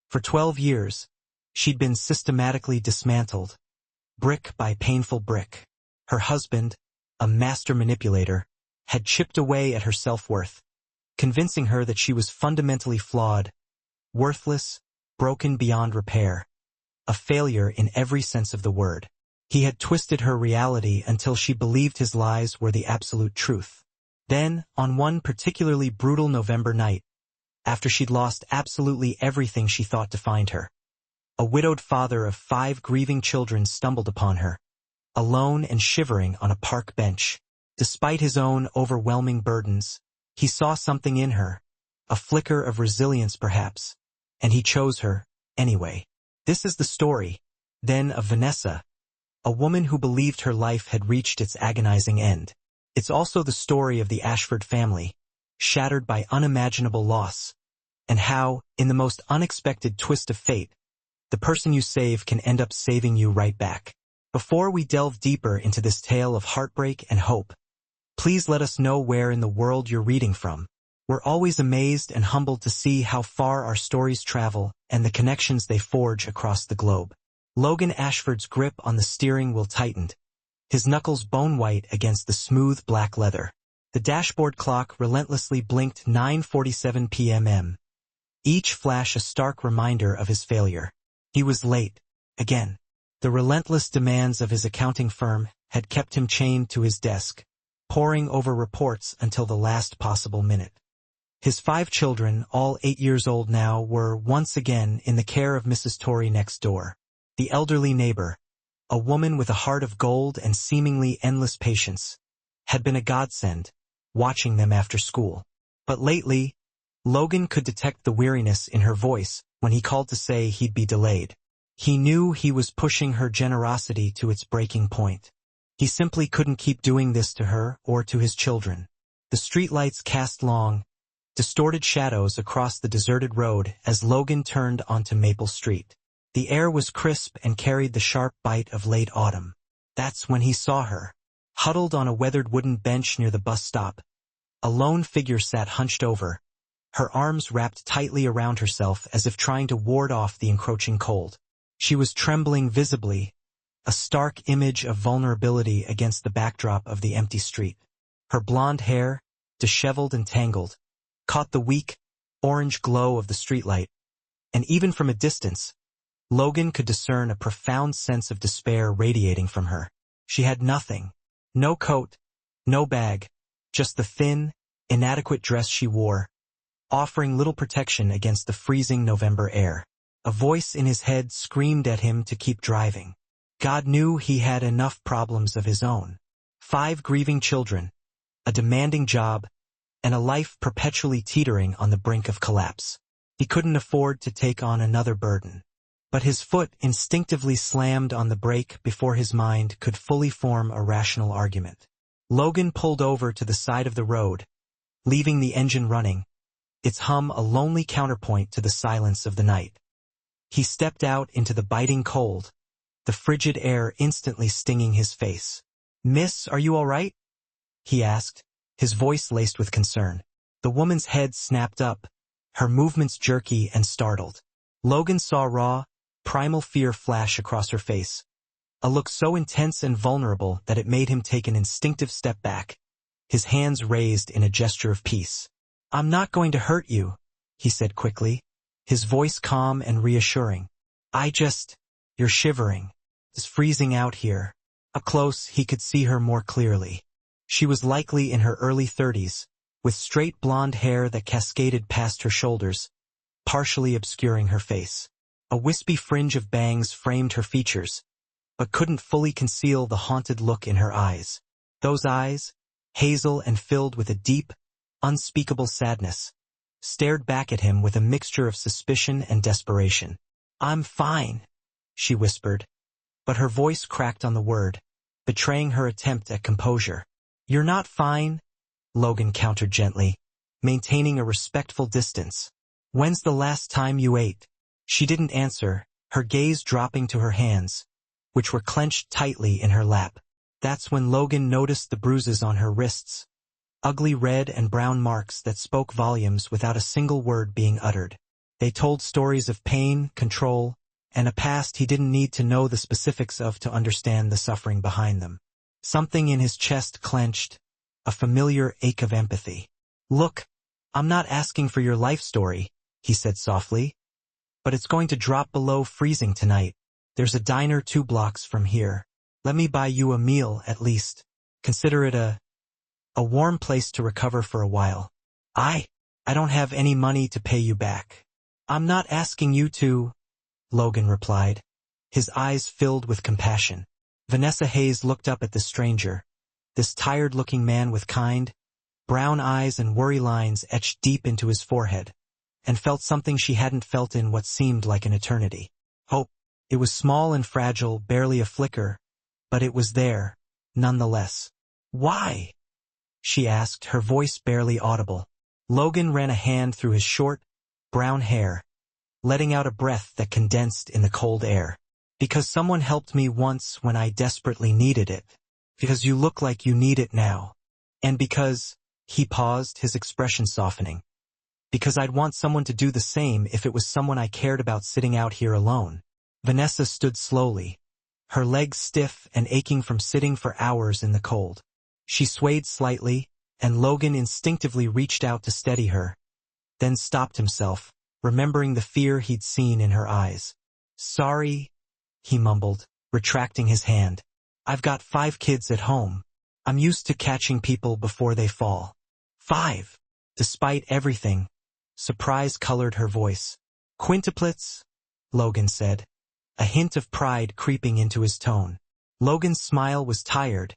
For 12 years, she'd been systematically dismantled, brick by painful brick. Her husband, a master manipulator, had chipped away at her self-worth, convincing her that she was fundamentally flawed, worthless, broken beyond repair, a failure in every sense of the word. He had twisted her reality until she believed his lies were the absolute truth. Then, on one particularly brutal November night, after she'd lost absolutely everything she thought defined her, a widowed father of 5 grieving children stumbled upon her, alone and shivering on a park bench. Despite his own overwhelming burdens, he saw something in her, a flicker of resilience perhaps, and he chose her, anyway. This is the story, then, of Vanessa, a woman who believed her life had reached its agonizing end. It's also the story of the Ashford family, shattered by unimaginable loss, and how, in the most unexpected twist of fate, the person you save can end up saving you right back. Before we delve deeper into this tale of heartbreak and hope, please let us know where in the world you're reading from. We're always amazed and humbled to see how far our stories travel and the connections they forge across the globe. Logan Ashford's grip on the steering wheel tightened, his knuckles bone-white against the smooth black leather. The dashboard clock relentlessly blinked 9:47 p.m. Each flash a stark reminder of his failure. He was late, again. The relentless demands of his accounting firm had kept him chained to his desk, poring over reports until the last possible minute. His 5 children, all 8 years old now, were once again in the care of Mrs. Torrey next door. The elderly neighbor, a woman with a heart of gold and seemingly endless patience, had been a godsend, watching them after school. But lately, Logan could detect the weariness in her voice when he called to say he'd be delayed. He knew he was pushing her generosity to its breaking point. He simply couldn't keep doing this to her or to his children. The streetlights cast long, distorted shadows across the deserted road as Logan turned onto Maple Street. The air was crisp and carried the sharp bite of late autumn. That's when he saw her. Huddled on a weathered wooden bench near the bus stop, a lone figure sat hunched over, her arms wrapped tightly around herself as if trying to ward off the encroaching cold. She was trembling visibly, a stark image of vulnerability against the backdrop of the empty street. Her blonde hair, disheveled and tangled, caught the weak, orange glow of the streetlight, and even from a distance, Logan could discern a profound sense of despair radiating from her. She had nothing. No coat, no bag, just the thin, inadequate dress she wore, offering little protection against the freezing November air. A voice in his head screamed at him to keep driving. God knew he had enough problems of his own. 5 grieving children, a demanding job, and a life perpetually teetering on the brink of collapse. He couldn't afford to take on another burden. But his foot instinctively slammed on the brake before his mind could fully form a rational argument. Logan pulled over to the side of the road, leaving the engine running, its hum a lonely counterpoint to the silence of the night. He stepped out into the biting cold, the frigid air instantly stinging his face. "Miss, are you all right?" he asked, his voice laced with concern. The woman's head snapped up, her movements jerky and startled. Logan saw raw, primal fear flash across her face, a look so intense and vulnerable that it made him take an instinctive step back, his hands raised in a gesture of peace. "I'm not going to hurt you," he said quickly, his voice calm and reassuring. You're shivering. It's freezing out here." Up close, he could see her more clearly. She was likely in her early 30s, with straight blonde hair that cascaded past her shoulders, partially obscuring her face. A wispy fringe of bangs framed her features, but couldn't fully conceal the haunted look in her eyes. Those eyes, hazel and filled with a deep, unspeakable sadness, stared back at him with a mixture of suspicion and desperation. "I'm fine," she whispered, but her voice cracked on the word, betraying her attempt at composure. "You're not fine," Logan countered gently, maintaining a respectful distance. "When's the last time you ate?" She didn't answer, her gaze dropping to her hands, which were clenched tightly in her lap. That's when Logan noticed the bruises on her wrists, ugly red and brown marks that spoke volumes without a single word being uttered. They told stories of pain, control, and a past he didn't need to know the specifics of to understand the suffering behind them. Something in his chest clenched, a familiar ache of empathy. "Look, I'm not asking for your life story," he said softly, "but it's going to drop below freezing tonight. There's a diner 2 blocks from here. Let me buy you a meal at least. Consider it a warm place to recover for a while. I don't have any money to pay you back." "I'm not asking you to," Logan replied, his eyes filled with compassion. Vanessa Hayes looked up at the stranger, this tired-looking man with kind, brown eyes and worry lines etched deep into his forehead, and felt something she hadn't felt in what seemed like an eternity. Hope. It was small and fragile, barely a flicker, but it was there, nonetheless. "Why?" she asked, her voice barely audible. Logan ran a hand through his short, brown hair, letting out a breath that condensed in the cold air. "Because someone helped me once when I desperately needed it. Because you look like you need it now. And because," he paused, his expression softening, "because I'd want someone to do the same if it was someone I cared about sitting out here alone." Vanessa stood slowly, her legs stiff and aching from sitting for hours in the cold. She swayed slightly, and Logan instinctively reached out to steady her, then stopped himself, remembering the fear he'd seen in her eyes. "Sorry," he mumbled, retracting his hand. "I've got 5 kids at home. I'm used to catching people before they fall." 5. Despite everything, surprise colored her voice. "Quintuplets," Logan said, a hint of pride creeping into his tone. Logan's smile was tired,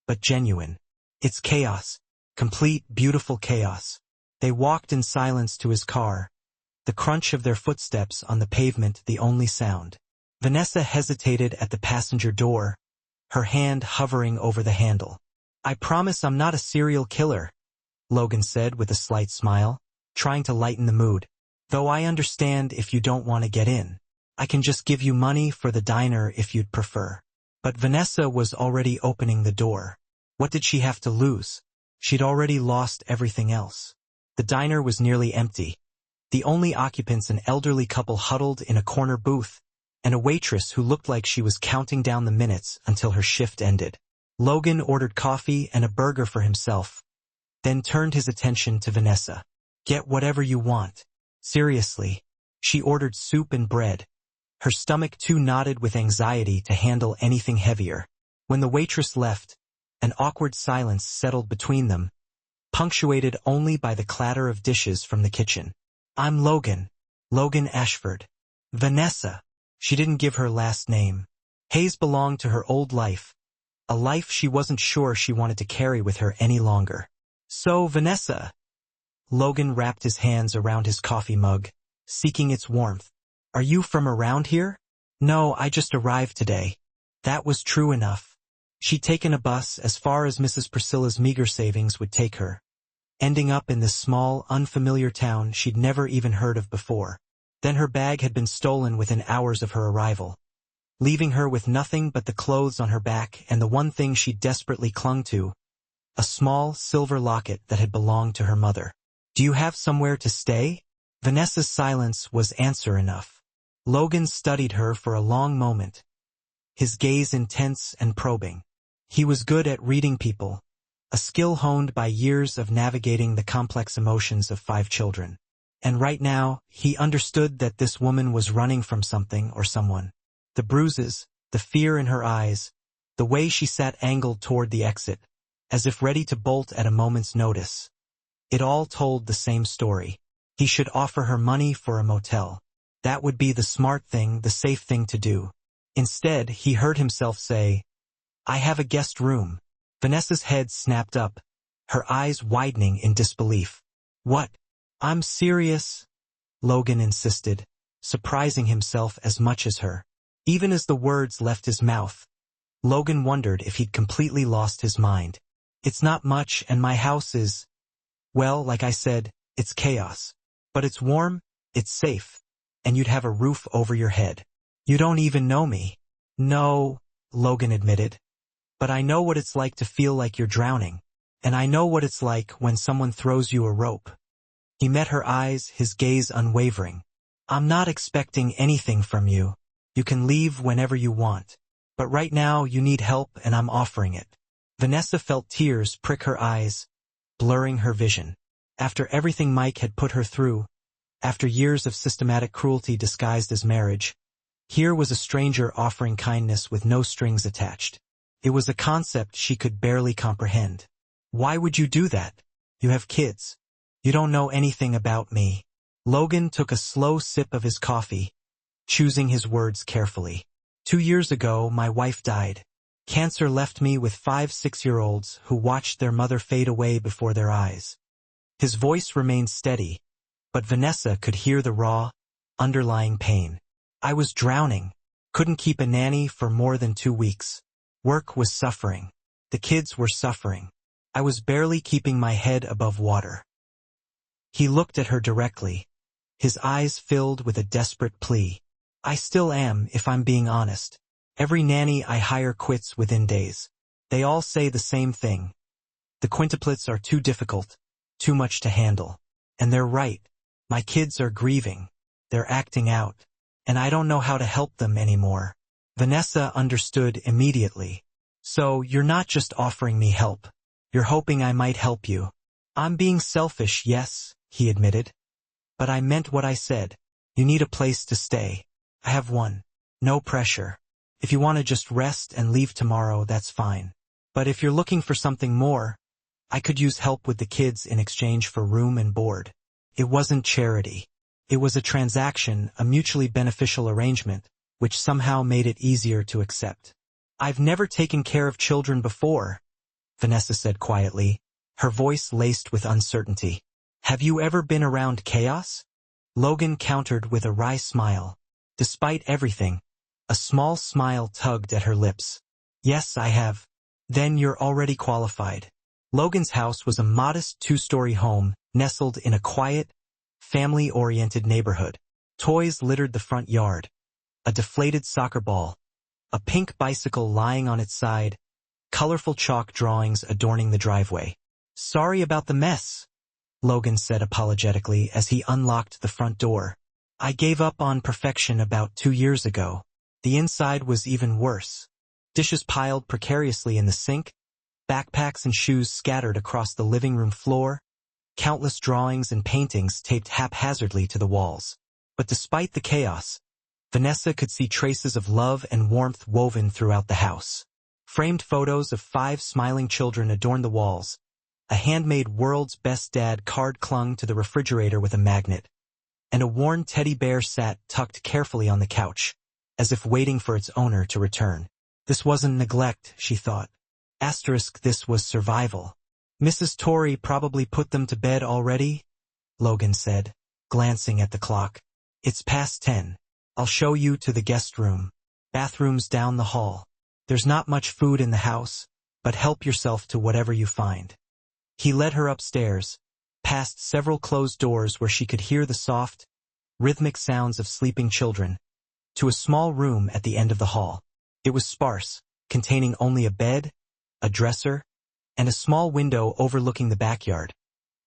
but genuine. "It's chaos. Complete, beautiful chaos." They walked in silence to his car, the crunch of their footsteps on the pavement the only sound. Vanessa hesitated at the passenger door, her hand hovering over the handle. "I promise I'm not a serial killer," Logan said with a slight smile, trying to lighten the mood. "Though I understand if you don't want to get in. I can just give you money for the diner if you'd prefer." But Vanessa was already opening the door. What did she have to lose? She'd already lost everything else. The diner was nearly empty. The only occupants an elderly couple huddled in a corner booth, and a waitress who looked like she was counting down the minutes until her shift ended. Logan ordered coffee and a burger for himself, then turned his attention to Vanessa. "Get whatever you want." Seriously. She ordered soup and bread, her stomach too knotted with anxiety to handle anything heavier. When the waitress left, an awkward silence settled between them, punctuated only by the clatter of dishes from the kitchen. "I'm Logan. Logan Ashford." "Vanessa." She didn't give her last name. Hayes belonged to her old life, a life she wasn't sure she wanted to carry with her any longer. "So, Vanessa." Logan wrapped his hands around his coffee mug, seeking its warmth. "Are you from around here?" "No, I just arrived today." That was true enough. She'd taken a bus as far as Mrs. Priscilla's meager savings would take her, ending up in this small, unfamiliar town she'd never even heard of before. Then her bag had been stolen within hours of her arrival, leaving her with nothing but the clothes on her back and the one thing she desperately clung to, a small silver locket that had belonged to her mother. "Do you have somewhere to stay?" Vanessa's silence was answer enough. Logan studied her for a long moment, his gaze intense and probing. He was good at reading people, a skill honed by years of navigating the complex emotions of 5 children. And right now, he understood that this woman was running from something or someone. The bruises, the fear in her eyes, the way she sat angled toward the exit, as if ready to bolt at a moment's notice. It all told the same story. He should offer her money for a motel. That would be the smart thing, the safe thing to do. Instead, he heard himself say, "I have a guest room." Vanessa's head snapped up, her eyes widening in disbelief. "What? I'm serious," Logan insisted, surprising himself as much as her. Even as the words left his mouth, Logan wondered if he'd completely lost his mind. "It's not much, and my house is, well, like I said, it's chaos. But it's warm, it's safe, and you'd have a roof over your head." "You don't even know me." "No," Logan admitted, "but I know what it's like to feel like you're drowning, and I know what it's like when someone throws you a rope." He met her eyes, his gaze unwavering. I'm not expecting anything from you. You can leave whenever you want. But right now you need help and I'm offering it. Vanessa felt tears prick her eyes, blurring her vision. After everything Mike had put her through, after years of systematic cruelty disguised as marriage, here was a stranger offering kindness with no strings attached. It was a concept she could barely comprehend. Why would you do that? You have kids. You don't know anything about me. Logan took a slow sip of his coffee, choosing his words carefully. 2 years ago, my wife died. Cancer left me with 5 6-year-olds who watched their mother fade away before their eyes. His voice remained steady, but Vanessa could hear the raw, underlying pain. I was drowning. Couldn't keep a nanny for more than 2 weeks. Work was suffering. The kids were suffering. I was barely keeping my head above water. He looked at her directly, his eyes filled with a desperate plea. I still am, if I'm being honest. Every nanny I hire quits within days. They all say the same thing. The quintuplets are too difficult, too much to handle. And they're right. My kids are grieving. They're acting out. And I don't know how to help them anymore. Vanessa understood immediately. So, you're not just offering me help. You're hoping I might help you. I'm being selfish, yes, he admitted. But I meant what I said. You need a place to stay. I have one. No pressure. If you want to just rest and leave tomorrow, that's fine. But if you're looking for something more, I could use help with the kids in exchange for room and board. It wasn't charity. It was a transaction, a mutually beneficial arrangement, which somehow made it easier to accept. I've never taken care of children before, Vanessa said quietly, her voice laced with uncertainty. Have you ever been around chaos? Logan countered with a wry smile. Despite everything, a small smile tugged at her lips. Yes, I have. Then you're already qualified. Logan's house was a modest 2-story home, nestled in a quiet, family-oriented neighborhood. Toys littered the front yard. A deflated soccer ball, a pink bicycle lying on its side, colorful chalk drawings adorning the driveway. Sorry about the mess, Logan said apologetically as he unlocked the front door. I gave up on perfection about 2 years ago. The inside was even worse. Dishes piled precariously in the sink, backpacks and shoes scattered across the living room floor, countless drawings and paintings taped haphazardly to the walls. But despite the chaos, Vanessa could see traces of love and warmth woven throughout the house. Framed photos of 5 smiling children adorned the walls. A handmade World's Best Dad card clung to the refrigerator with a magnet, and a worn teddy bear sat tucked carefully on the couch, as if waiting for its owner to return. This wasn't neglect, she thought. This was survival. Mrs. Torrey probably put them to bed already, Logan said, glancing at the clock. It's past 10. I'll show you to the guest room. Bathrooms down the hall. There's not much food in the house, but help yourself to whatever you find. He led her upstairs, past several closed doors where she could hear the soft, rhythmic sounds of sleeping children, to a small room at the end of the hall. It was sparse, containing only a bed, a dresser, and a small window overlooking the backyard.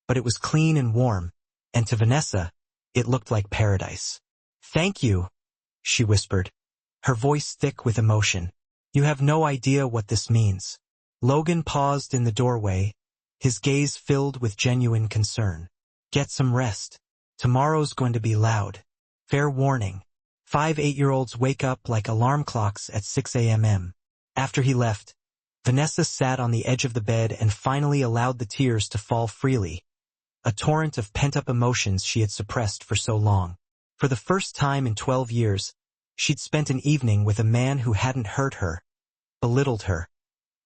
But it was clean and warm, and to Vanessa, it looked like paradise. Thank you, she whispered, her voice thick with emotion. You have no idea what this means. Logan paused in the doorway, his gaze filled with genuine concern. Get some rest. Tomorrow's going to be loud. Fair warning. 5 8-year-olds wake up like alarm clocks at 6 a.m. After he left, Vanessa sat on the edge of the bed and finally allowed the tears to fall freely, a torrent of pent-up emotions she had suppressed for so long. For the first time in 12 years, she'd spent an evening with a man who hadn't hurt her, belittled her,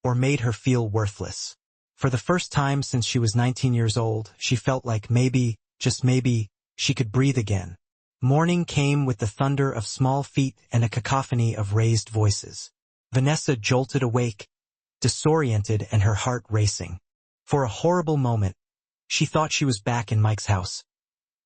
or made her feel worthless. For the first time since she was 19 years old, she felt like maybe, just maybe, she could breathe again. Morning came with the thunder of small feet and a cacophony of raised voices. Vanessa jolted awake, disoriented and her heart racing. For a horrible moment, she thought she was back in Mike's house,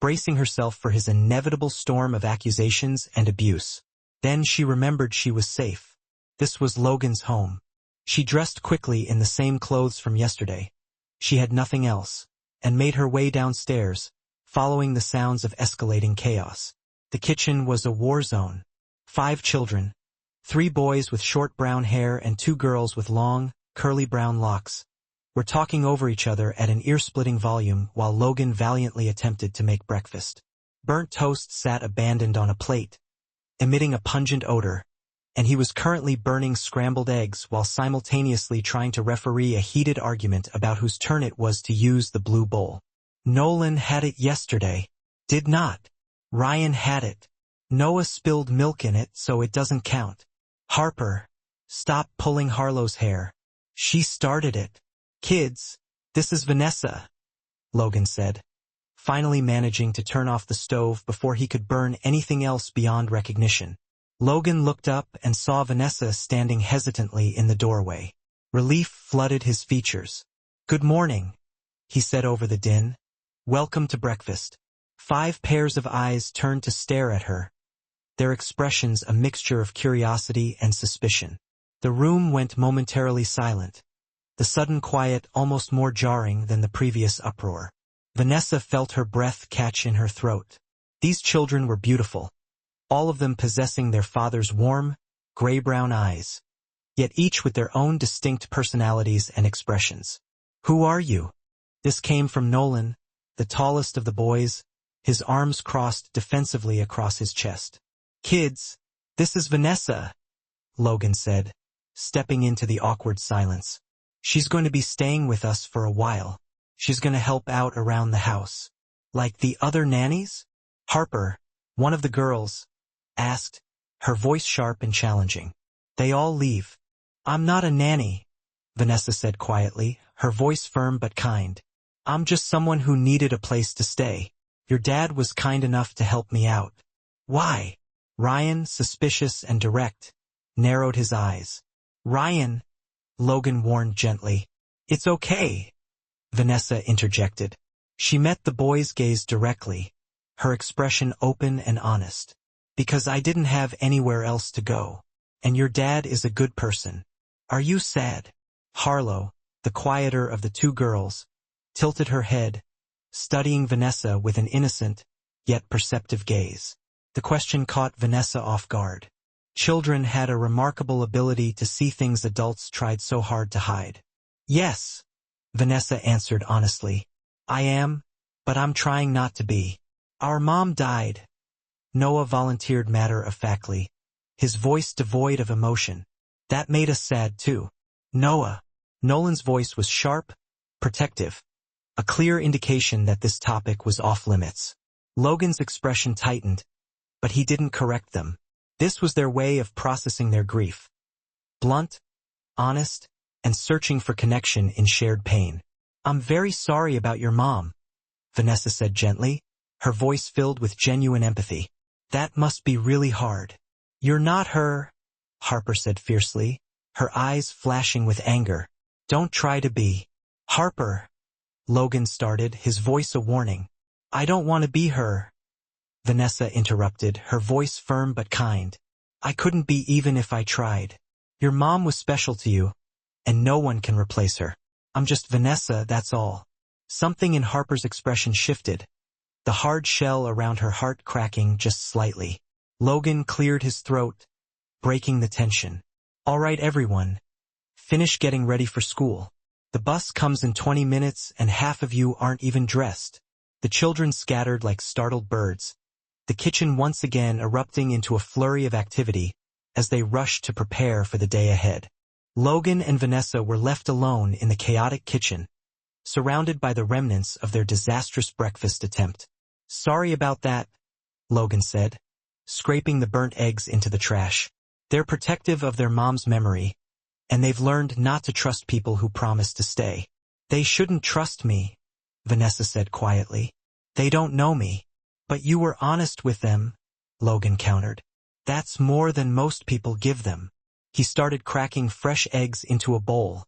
bracing herself for his inevitable storm of accusations and abuse. Then she remembered she was safe. This was Logan's home. She dressed quickly in the same clothes from yesterday. She had nothing else, and made her way downstairs, following the sounds of escalating chaos. The kitchen was a war zone. 5 children, 3 boys with short brown hair and 2 girls with long, curly brown locks, were talking over each other at an ear-splitting volume while Logan valiantly attempted to make breakfast. Burnt toast sat abandoned on a plate, emitting a pungent odor, and he was currently burning scrambled eggs while simultaneously trying to referee a heated argument about whose turn it was to use the blue bowl. Nolan had it yesterday. Did not. Ryan had it. Noah spilled milk in it, so it doesn't count. Harper, stop pulling Harlow's hair. She started it. Kids, this is Vanessa, Logan said, finally managing to turn off the stove before he could burn anything else beyond recognition. Logan looked up and saw Vanessa standing hesitantly in the doorway. Relief flooded his features. Good morning, he said over the din. Welcome to breakfast. 5 pairs of eyes turned to stare at her, their expressions a mixture of curiosity and suspicion. The room went momentarily silent, the sudden quiet almost more jarring than the previous uproar. Vanessa felt her breath catch in her throat. These children were beautiful, all of them possessing their father's warm, gray-brown eyes, yet each with their own distinct personalities and expressions. Who are you? This came from Nolan, the tallest of the boys, his arms crossed defensively across his chest. Kids, this is Vanessa, Logan said, stepping into the awkward silence. She's going to be staying with us for a while. She's going to help out around the house. Like the other nannies? Harper, one of the girls, asked, her voice sharp and challenging. They all leave. I'm not a nanny, Vanessa said quietly, her voice firm but kind. I'm just someone who needed a place to stay. Your dad was kind enough to help me out. Why? Ryan, suspicious and direct, narrowed his eyes. Ryan, Logan warned gently. It's okay, Vanessa interjected. She met the boy's gaze directly, her expression open and honest. Because I didn't have anywhere else to go. And your dad is a good person. Are you sad? Harlow, the quieter of the 2 girls, tilted her head, studying Vanessa with an innocent, yet perceptive gaze. The question caught Vanessa off guard. Children had a remarkable ability to see things adults tried so hard to hide. Yes, Vanessa answered honestly. I am, but I'm trying not to be. Our mom died, Noah volunteered matter-of-factly, his voice devoid of emotion. That made us sad too. Noah. Nolan's voice was sharp, protective, a clear indication that this topic was off-limits. Logan's expression tightened, but he didn't correct them. This was their way of processing their grief. Blunt, honest, and searching for connection in shared pain. I'm very sorry about your mom, Vanessa said gently, her voice filled with genuine empathy. That must be really hard. You're not her, Harper said fiercely, her eyes flashing with anger. Don't try to be. Harper, Logan started, his voice a warning. I don't want to be her, Vanessa interrupted, her voice firm but kind. I couldn't be even if I tried. Your mom was special to you, and no one can replace her. I'm just Vanessa, that's all. Something in Harper's expression shifted, the hard shell around her heart cracking just slightly. Logan cleared his throat, breaking the tension. All right, everyone. Finish getting ready for school. The bus comes in 20 minutes and half of you aren't even dressed. The children scattered like startled birds, the kitchen once again erupting into a flurry of activity as they rushed to prepare for the day ahead. Logan and Vanessa were left alone in the chaotic kitchen, surrounded by the remnants of their disastrous breakfast attempt. Sorry about that, Logan said, scraping the burnt eggs into the trash. They're protective of their mom's memory, and they've learned not to trust people who promise to stay. They shouldn't trust me, Vanessa said quietly. They don't know me. But you were honest with them, Logan countered. That's more than most people give them. He started cracking fresh eggs into a bowl,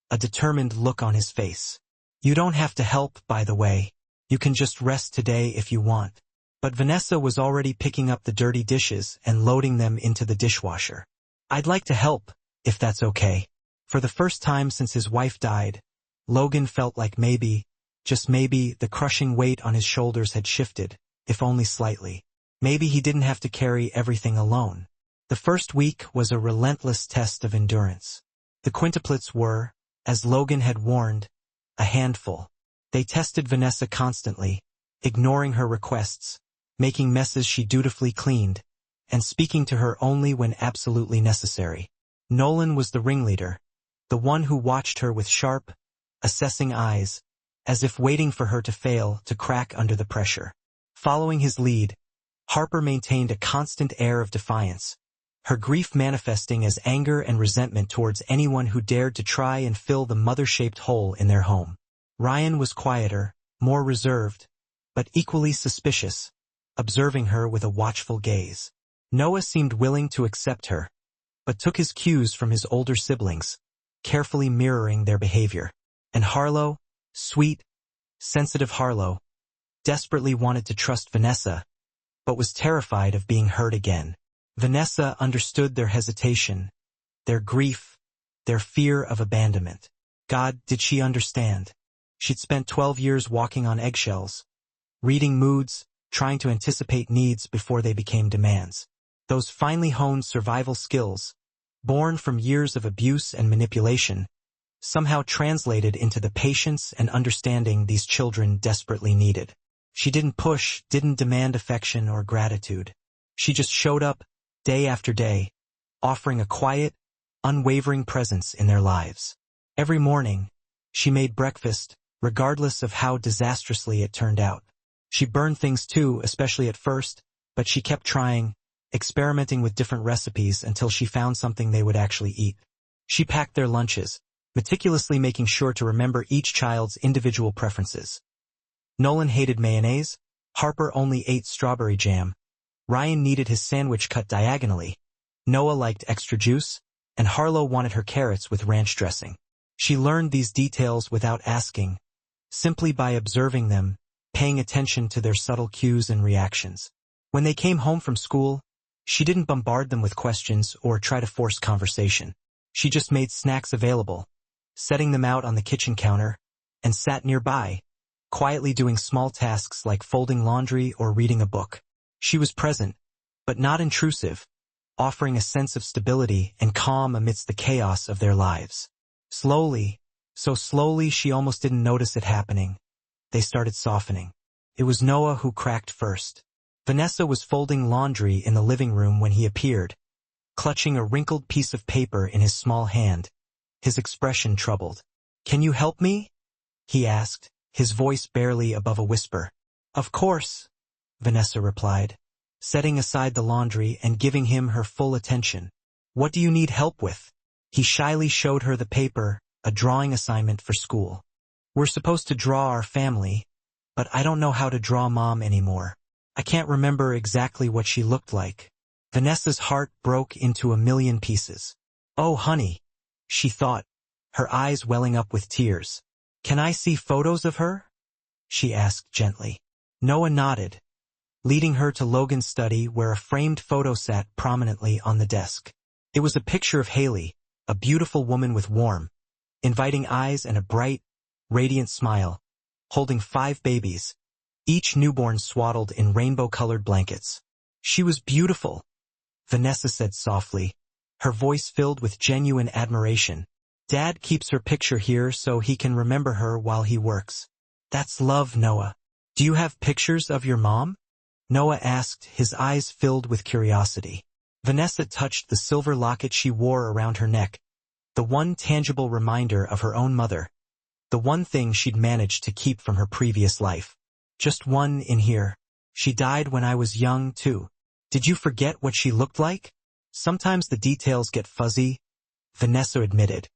a determined look on his face. You don't have to help, by the way. You can just rest today if you want. But Vanessa was already picking up the dirty dishes and loading them into the dishwasher. I'd like to help, if that's okay. For the first time since his wife died, Logan felt like maybe, just maybe, the crushing weight on his shoulders had shifted, if only slightly. Maybe he didn't have to carry everything alone. The first week was a relentless test of endurance. The quintuplets were, as Logan had warned, a handful. They tested Vanessa constantly, ignoring her requests, making messes she dutifully cleaned, and speaking to her only when absolutely necessary. Nolan was the ringleader, the one who watched her with sharp, assessing eyes, as if waiting for her to fail to crack under the pressure. Following his lead, Harper maintained a constant air of defiance, her grief manifesting as anger and resentment towards anyone who dared to try and fill the mother-shaped hole in their home. Ryan was quieter, more reserved, but equally suspicious, observing her with a watchful gaze. Noah seemed willing to accept her, but took his cues from his older siblings, carefully mirroring their behavior. And Harlow, sweet, sensitive Harlow, desperately wanted to trust Vanessa, but was terrified of being hurt again. Vanessa understood their hesitation, their grief, their fear of abandonment. God, did she understand? She'd spent 12 years walking on eggshells, reading moods, trying to anticipate needs before they became demands. Those finely honed survival skills, born from years of abuse and manipulation, somehow translated into the patience and understanding these children desperately needed. She didn't push, didn't demand affection or gratitude. She just showed up, day after day, offering a quiet, unwavering presence in their lives. Every morning, she made breakfast, regardless of how disastrously it turned out. She burned things too, especially at first, but she kept trying, experimenting with different recipes until she found something they would actually eat. She packed their lunches, meticulously making sure to remember each child's individual preferences. Nolan hated mayonnaise, Harper only ate strawberry jam, Ryan needed his sandwich cut diagonally, Noah liked extra juice, and Harlow wanted her carrots with ranch dressing. She learned these details without asking, simply by observing them, paying attention to their subtle cues and reactions. When they came home from school, she didn't bombard them with questions or try to force conversation. She just made snacks available, setting them out on the kitchen counter, and sat nearby, quietly doing small tasks like folding laundry or reading a book. She was present, but not intrusive, offering a sense of stability and calm amidst the chaos of their lives. Slowly, so slowly she almost didn't notice it happening, they started softening. It was Noah who cracked first. Vanessa was folding laundry in the living room when he appeared, clutching a wrinkled piece of paper in his small hand, his expression troubled. "Can you help me?" he asked, his voice barely above a whisper. "Of course," Vanessa replied, setting aside the laundry and giving him her full attention. "What do you need help with?" He shyly showed her the paper, a drawing assignment for school. "We're supposed to draw our family, but I don't know how to draw Mom anymore. I can't remember exactly what she looked like." Vanessa's heart broke into a million pieces. "Oh, honey," she thought, her eyes welling up with tears. "Can I see photos of her?" she asked gently. Noah nodded, leading her to Logan's study where a framed photo sat prominently on the desk. It was a picture of Haley, a beautiful woman with warm, inviting eyes and a bright, radiant smile, holding 5 babies, each newborn swaddled in rainbow-colored blankets. "She was beautiful," Vanessa said softly, her voice filled with genuine admiration. "Dad keeps her picture here so he can remember her while he works." "That's love, Noah. Do you have pictures of your mom?" Noah asked, his eyes filled with curiosity. Vanessa touched the silver locket she wore around her neck, the one tangible reminder of her own mother, the one thing she'd managed to keep from her previous life. "Just one in here. She died when I was young, too." "Did you forget what she looked like?" "Sometimes the details get fuzzy," Vanessa admitted.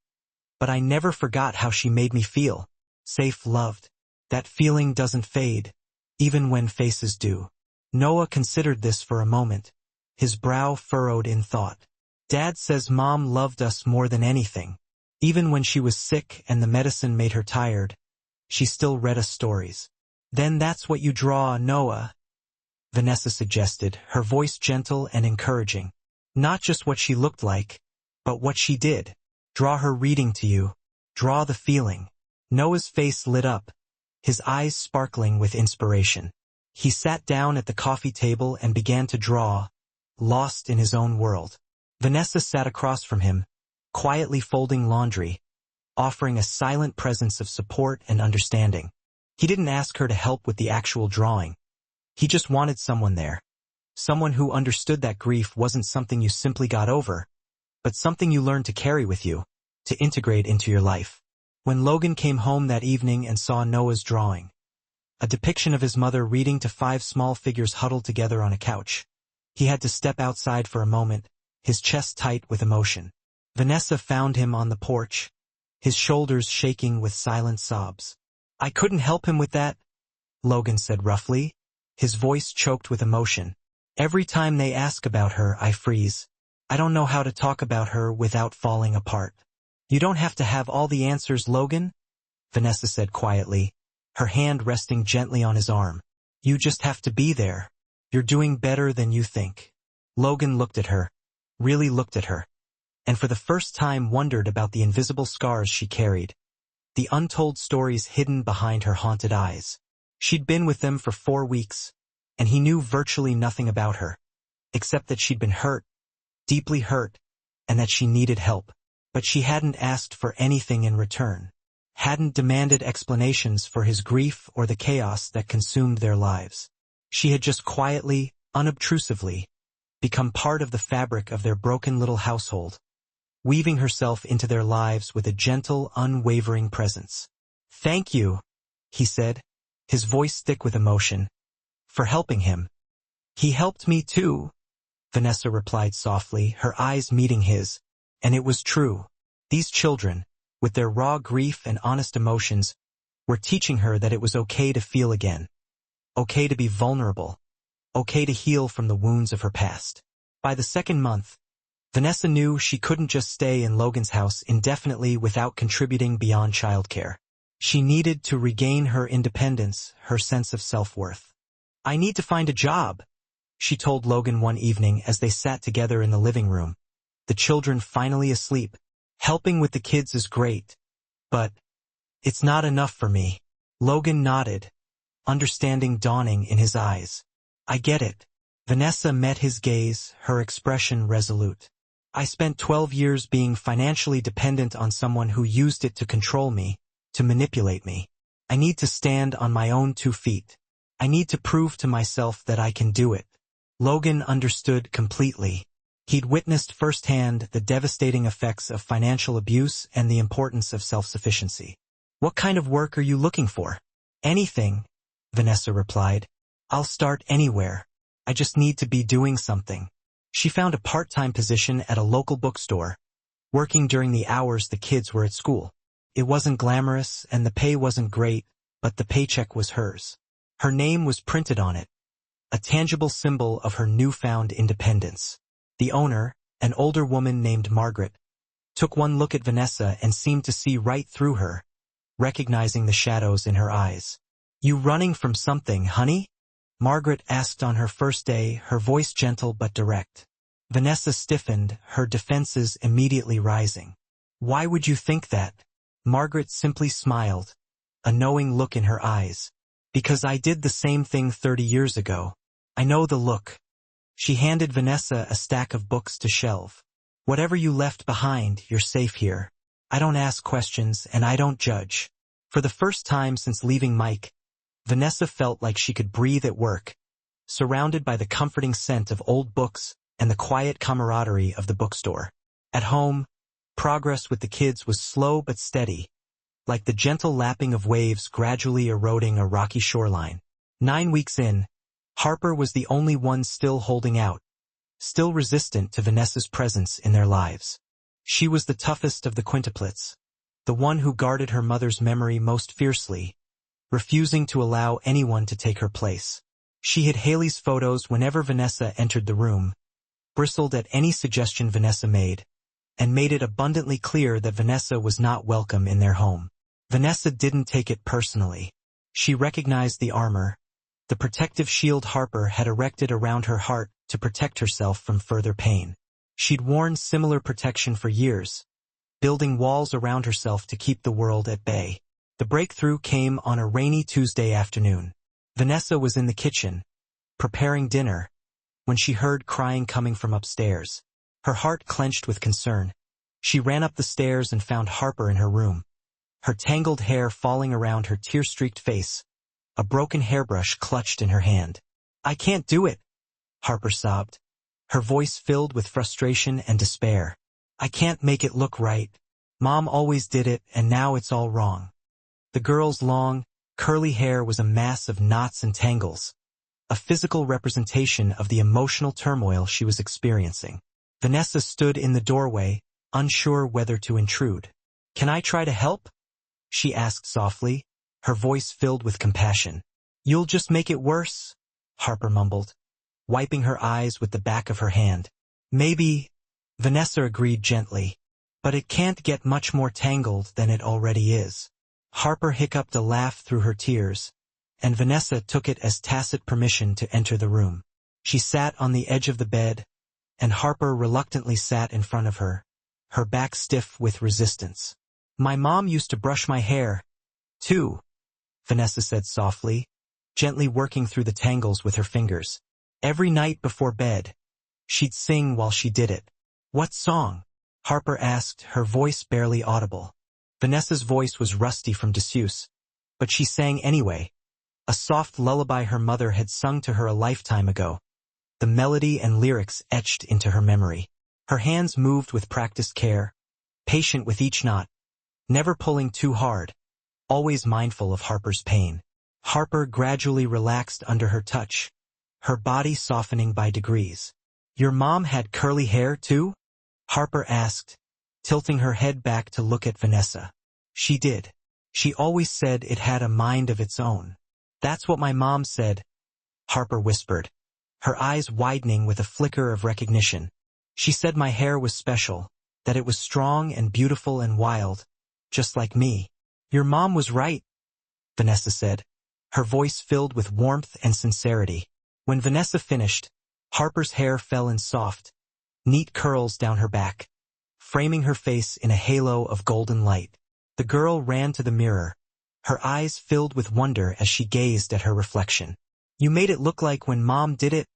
"But I never forgot how she made me feel. Safe, loved. That feeling doesn't fade, even when faces do." Noah considered this for a moment, his brow furrowed in thought. "Dad says Mom loved us more than anything. Even when she was sick and the medicine made her tired, she still read us stories." "Then that's what you draw, Noah," Vanessa suggested, her voice gentle and encouraging. "Not just what she looked like, but what she did. Draw her reading to you. Draw the feeling." Noah's face lit up, his eyes sparkling with inspiration. He sat down at the coffee table and began to draw, lost in his own world. Vanessa sat across from him, quietly folding laundry, offering a silent presence of support and understanding. He didn't ask her to help with the actual drawing. He just wanted someone there. Someone who understood that grief wasn't something you simply got over, but something you learned to carry with you, to integrate into your life. When Logan came home that evening and saw Noah's drawing, a depiction of his mother reading to 5 small figures huddled together on a couch, he had to step outside for a moment, his chest tight with emotion. Vanessa found him on the porch, his shoulders shaking with silent sobs. "I couldn't help him with that," Logan said roughly, his voice choked with emotion. "Every time they ask about her, I freeze. I don't know how to talk about her without falling apart." "You don't have to have all the answers, Logan," Vanessa said quietly, her hand resting gently on his arm. "You just have to be there. You're doing better than you think." Logan looked at her, really looked at her, and for the first time wondered about the invisible scars she carried, the untold stories hidden behind her haunted eyes. She'd been with them for 4 weeks, and he knew virtually nothing about her, except that she'd been hurt, deeply hurt, and that she needed help. But she hadn't asked for anything in return, hadn't demanded explanations for his grief or the chaos that consumed their lives. She had just quietly, unobtrusively, become part of the fabric of their broken little household, weaving herself into their lives with a gentle, unwavering presence. "Thank you," he said, his voice thick with emotion, "for helping him." "He helped me too," Vanessa replied softly, her eyes meeting his, and it was true. These children, with their raw grief and honest emotions, were teaching her that it was okay to feel again, okay to be vulnerable, okay to heal from the wounds of her past. By the 2nd month, Vanessa knew she couldn't just stay in Logan's house indefinitely without contributing beyond childcare. She needed to regain her independence, her sense of self-worth. "I need to find a job," she told Logan one evening as they sat together in the living room, the children finally asleep. "Helping with the kids is great, but it's not enough for me." Logan nodded, understanding dawning in his eyes. "I get it." Vanessa met his gaze, her expression resolute. "I spent 12 years being financially dependent on someone who used it to control me, to manipulate me. I need to stand on my own 2 feet. I need to prove to myself that I can do it." Logan understood completely. He'd witnessed firsthand the devastating effects of financial abuse and the importance of self-sufficiency. "What kind of work are you looking for?" "Anything," Vanessa replied. "I'll start anywhere. I just need to be doing something." She found a part-time position at a local bookstore, working during the hours the kids were at school. It wasn't glamorous and the pay wasn't great, but the paycheck was hers. Her name was printed on it, a tangible symbol of her newfound independence. The owner, an older woman named Margaret, took one look at Vanessa and seemed to see right through her, recognizing the shadows in her eyes. "You running from something, honey?" Margaret asked on her first day, her voice gentle but direct. Vanessa stiffened, her defenses immediately rising. "Why would you think that?" Margaret simply smiled, a knowing look in her eyes. "Because I did the same thing 30 years ago. I know the look." She handed Vanessa a stack of books to shelve. "Whatever you left behind, you're safe here. I don't ask questions and I don't judge." For the first time since leaving Mike, Vanessa felt like she could breathe at work, surrounded by the comforting scent of old books and the quiet camaraderie of the bookstore. At home, progress with the kids was slow but steady, like the gentle lapping of waves gradually eroding a rocky shoreline. 9 weeks in, Harper was the only one still holding out, still resistant to Vanessa's presence in their lives. She was the toughest of the quintuplets, the one who guarded her mother's memory most fiercely, refusing to allow anyone to take her place. She hid Haley's photos whenever Vanessa entered the room, bristled at any suggestion Vanessa made, and made it abundantly clear that Vanessa was not welcome in their home. Vanessa didn't take it personally. She recognized the armor, the protective shield Harper had erected around her heart to protect herself from further pain. She'd worn similar protection for years, building walls around herself to keep the world at bay. The breakthrough came on a rainy Tuesday afternoon. Vanessa was in the kitchen, preparing dinner, when she heard crying coming from upstairs. Her heart clenched with concern. She ran up the stairs and found Harper in her room, her tangled hair falling around her tear-streaked face, a broken hairbrush clutched in her hand. "I can't do it," Harper sobbed, her voice filled with frustration and despair. "I can't make it look right. Mom always did it, and now it's all wrong." The girl's long, curly hair was a mass of knots and tangles, a physical representation of the emotional turmoil she was experiencing. Vanessa stood in the doorway, unsure whether to intrude. "Can I try to help?" she asked softly, her voice filled with compassion. "You'll just make it worse," Harper mumbled, wiping her eyes with the back of her hand. "Maybe," Vanessa agreed gently, "but it can't get much more tangled than it already is." Harper hiccuped a laugh through her tears, and Vanessa took it as tacit permission to enter the room. She sat on the edge of the bed, and Harper reluctantly sat in front of her, her back stiff with resistance. "My mom used to brush my hair, too," Vanessa said softly, gently working through the tangles with her fingers. "Every night before bed, she'd sing while she did it." "What song?" Harper asked, her voice barely audible. Vanessa's voice was rusty from disuse, but she sang anyway, a soft lullaby her mother had sung to her a lifetime ago, the melody and lyrics etched into her memory. Her hands moved with practiced care, patient with each knot, never pulling too hard, always mindful of Harper's pain. Harper gradually relaxed under her touch, her body softening by degrees. "Your mom had curly hair too?" Harper asked, tilting her head back to look at Vanessa. "She did. She always said it had a mind of its own." "That's what my mom said," Harper whispered, her eyes widening with a flicker of recognition. "She said my hair was special, that it was strong and beautiful and wild, just like me." "Your mom was right," Vanessa said, her voice filled with warmth and sincerity. When Vanessa finished, Harper's hair fell in soft, neat curls down her back, framing her face in a halo of golden light. The girl ran to the mirror, her eyes filled with wonder as she gazed at her reflection. "You made it look like when Mom did it,"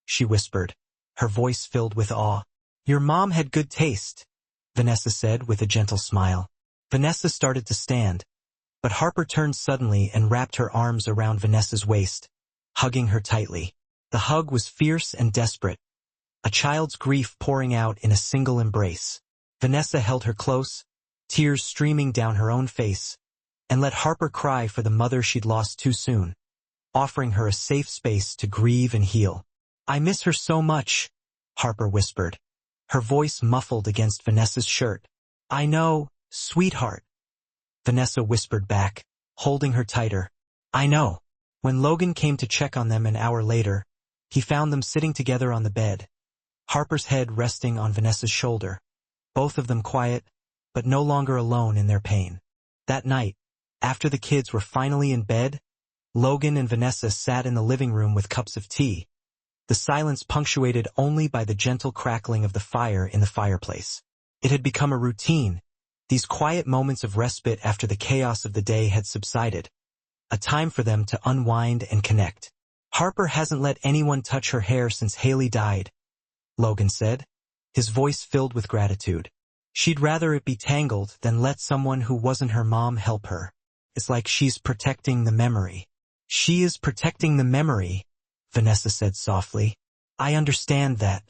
she whispered, her voice filled with awe. "Your mom had good taste," Vanessa said with a gentle smile. Vanessa started to stand, but Harper turned suddenly and wrapped her arms around Vanessa's waist, hugging her tightly. The hug was fierce and desperate, a child's grief pouring out in a single embrace. Vanessa held her close, tears streaming down her own face, and let Harper cry for the mother she'd lost too soon, offering her a safe space to grieve and heal. "I miss her so much," Harper whispered, her voice muffled against Vanessa's shirt. "I know, sweetheart," Vanessa whispered back, holding her tighter. "I know." When Logan came to check on them an hour later, he found them sitting together on the bed, Harper's head resting on Vanessa's shoulder, both of them quiet, but no longer alone in their pain. That night, after the kids were finally in bed, Logan and Vanessa sat in the living room with cups of tea, the silence punctuated only by the gentle crackling of the fire in the fireplace. It had become a routine, these quiet moments of respite after the chaos of the day had subsided, a time for them to unwind and connect. "Harper hasn't let anyone touch her hair since Haley died," Logan said, his voice filled with gratitude. "She'd rather it be tangled than let someone who wasn't her mom help her. It's like she's protecting the memory." "She is protecting the memory," Vanessa said softly. "I understand that."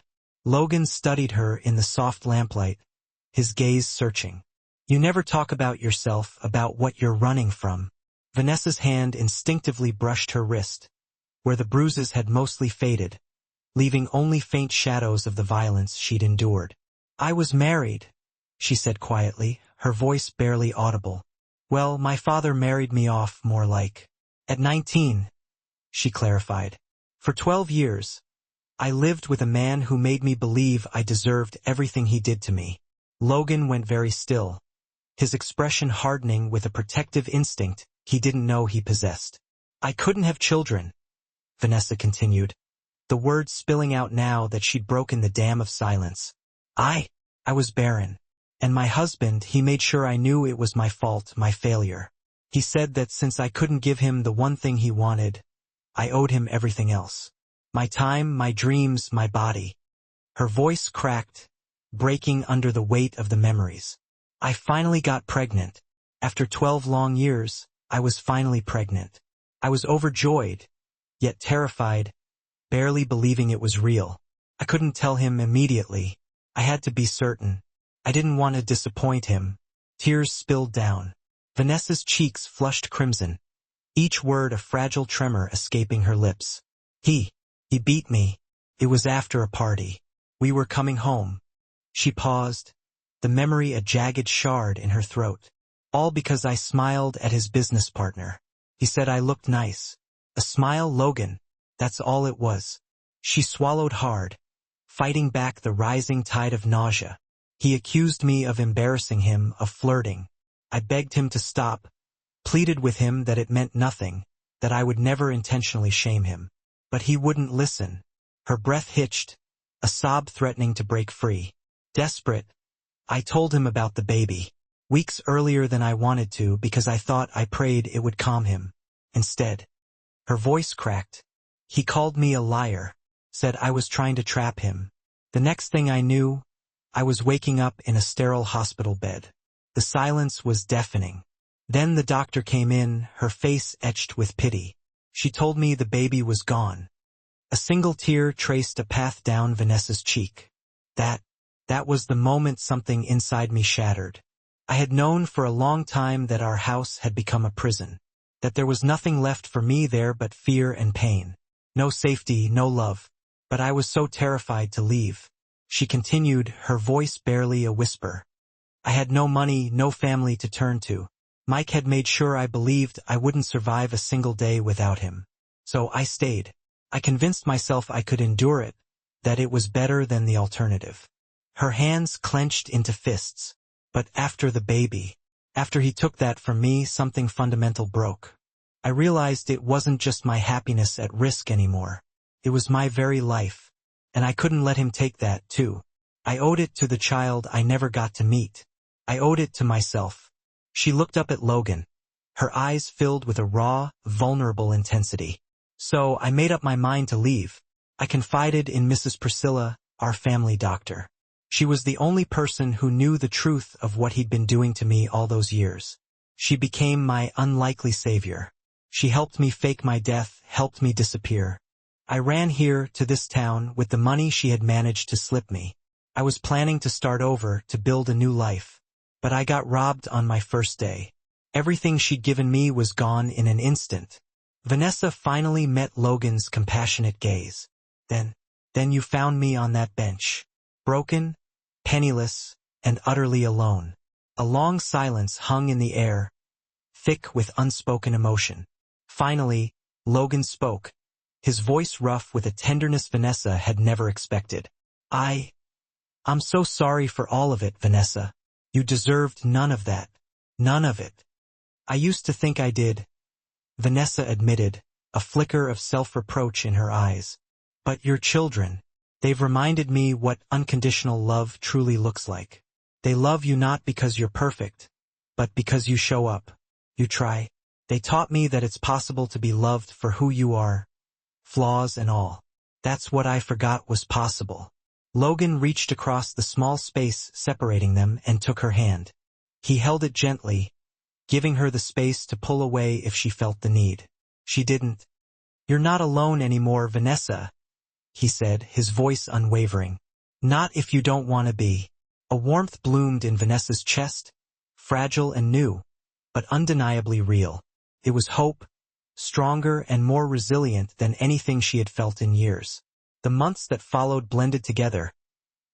Logan studied her in the soft lamplight, his gaze searching. "You never talk about yourself, about what you're running from." Vanessa's hand instinctively brushed her wrist, where the bruises had mostly faded, leaving only faint shadows of the violence she'd endured. "I was married," she said quietly, her voice barely audible. "Well, my father married me off, more like. At 19, she clarified. "For 12 years, I lived with a man who made me believe I deserved everything he did to me." Logan went very still, his expression hardening with a protective instinct he didn't know he possessed. "I couldn't have children," Vanessa continued, the words spilling out now that she'd broken the dam of silence. I was barren. And my husband, he made sure I knew it was my fault, my failure. He said that since I couldn't give him the one thing he wanted, I owed him everything else. My time, my dreams, my body. Her voice cracked, breaking under the weight of the memories. I finally got pregnant. After 12 long years, I was finally pregnant. I was overjoyed, yet terrified, barely believing it was real. I couldn't tell him immediately. I had to be certain. I didn't want to disappoint him. Tears spilled down. Vanessa's cheeks flushed crimson, each word a fragile tremor escaping her lips. He beat me. It was after a party. We were coming home. She paused, the memory a jagged shard in her throat. All because I smiled at his business partner. He said I looked nice. A smile, Logan. That's all it was. She swallowed hard, fighting back the rising tide of nausea. He accused me of embarrassing him, of flirting. I begged him to stop, pleaded with him that it meant nothing, that I would never intentionally shame him. But he wouldn't listen. Her breath hitched, a sob threatening to break free. Desperate, I told him about the baby. Weeks earlier than I wanted to because I prayed it would calm him. Instead, her voice cracked. He called me a liar, said I was trying to trap him. The next thing I knew, I was waking up in a sterile hospital bed. The silence was deafening. Then the doctor came in, her face etched with pity. She told me the baby was gone. A single tear traced a path down Vanessa's cheek. That was the moment something inside me shattered. I had known for a long time that our house had become a prison, that there was nothing left for me there but fear and pain. No safety, no love. But I was so terrified to leave. She continued, her voice barely a whisper. I had no money, no family to turn to. Mike had made sure I believed I wouldn't survive a single day without him. So I stayed. I convinced myself I could endure it, that it was better than the alternative. Her hands clenched into fists. But after the baby, after he took that from me, something fundamental broke. I realized it wasn't just my happiness at risk anymore. It was my very life. And I couldn't let him take that, too. I owed it to the child I never got to meet. I owed it to myself. She looked up at Logan, her eyes filled with a raw, vulnerable intensity. So I made up my mind to leave. I confided in Mrs. Priscilla, our family doctor. She was the only person who knew the truth of what he'd been doing to me all those years. She became my unlikely savior. She helped me fake my death, helped me disappear. I ran here to this town with the money she had managed to slip me. I was planning to start over, to build a new life. But I got robbed on my first day. Everything she'd given me was gone in an instant. Vanessa finally met Logan's compassionate gaze. Then you found me on that bench. Broken, penniless, and utterly alone. A long silence hung in the air, thick with unspoken emotion. Finally, Logan spoke, his voice rough with a tenderness Vanessa had never expected. I'm so sorry for all of it, Vanessa. You deserved none of that. None of it. I used to think I did, Vanessa admitted, a flicker of self-reproach in her eyes. But your children, they've reminded me what unconditional love truly looks like. They love you not because you're perfect, but because you show up. You try. They taught me that it's possible to be loved for who you are, flaws and all. That's what I forgot was possible. Logan reached across the small space separating them and took her hand. He held it gently, giving her the space to pull away if she felt the need. She didn't. You're not alone anymore, Vanessa, he said, his voice unwavering. Not if you don't want to be. A warmth bloomed in Vanessa's chest, fragile and new, but undeniably real. It was hope, stronger and more resilient than anything she had felt in years. The months that followed blended together,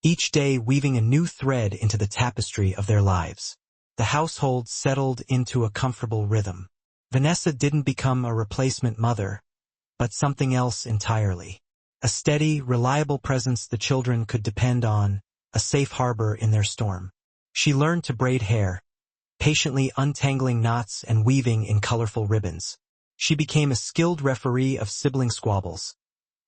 each day weaving a new thread into the tapestry of their lives. The household settled into a comfortable rhythm. Vanessa didn't become a replacement mother, but something else entirely. A steady, reliable presence the children could depend on, a safe harbor in their storm. She learned to braid hair, patiently untangling knots and weaving in colorful ribbons. She became a skilled referee of sibling squabbles,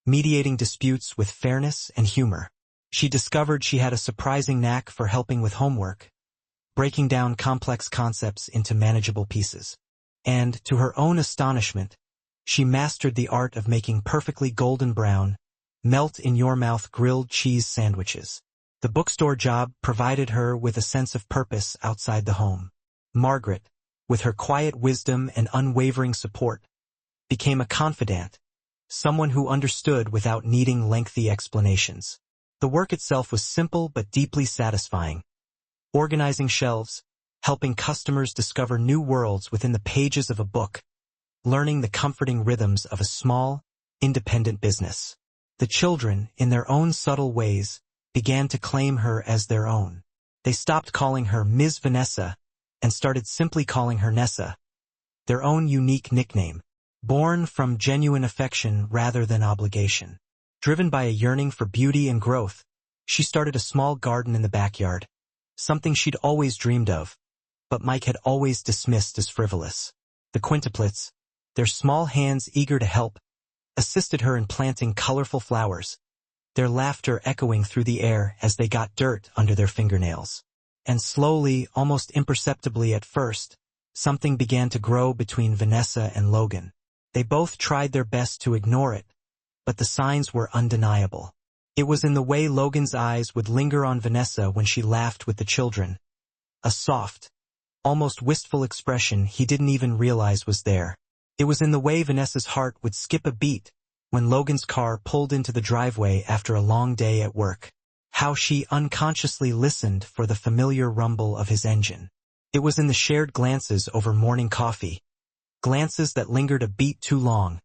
mediating disputes with fairness and humor. She discovered she had a surprising knack for helping with homework, breaking down complex concepts into manageable pieces. And, to her own astonishment, She mastered the art of making perfectly golden brown, melt-in-your-mouth grilled cheese sandwiches. The bookstore job provided her with a sense of purpose outside the home. Margaret, with her quiet wisdom and unwavering support, became a confidant, someone who understood without needing lengthy explanations. The work itself was simple but deeply satisfying. Organizing shelves, helping customers discover new worlds within the pages of a book, learning the comforting rhythms of a small, independent business. The children, in their own subtle ways, began to claim her as their own. They stopped calling her Ms. Vanessa and started simply calling her Nessa, their own unique nickname, born from genuine affection rather than obligation. Driven by a yearning for beauty and growth, she started a small garden in the backyard, something she'd always dreamed of, but Mike had always dismissed as frivolous. The quintuplets, their small hands eager to help, assisted her in planting colorful flowers, their laughter echoing through the air as they got dirt under their fingernails. And slowly, almost imperceptibly at first, something began to grow between Vanessa and Logan. They both tried their best to ignore it, but the signs were undeniable. It was in the way Logan's eyes would linger on Vanessa when she laughed with the children, a soft, almost wistful expression he didn't even realize was there. It was in the way Vanessa's heart would skip a beat when Logan's car pulled into the driveway after a long day at work. How she unconsciously listened for the familiar rumble of his engine. It was in the shared glances over morning coffee, glances that lingered a beat too long,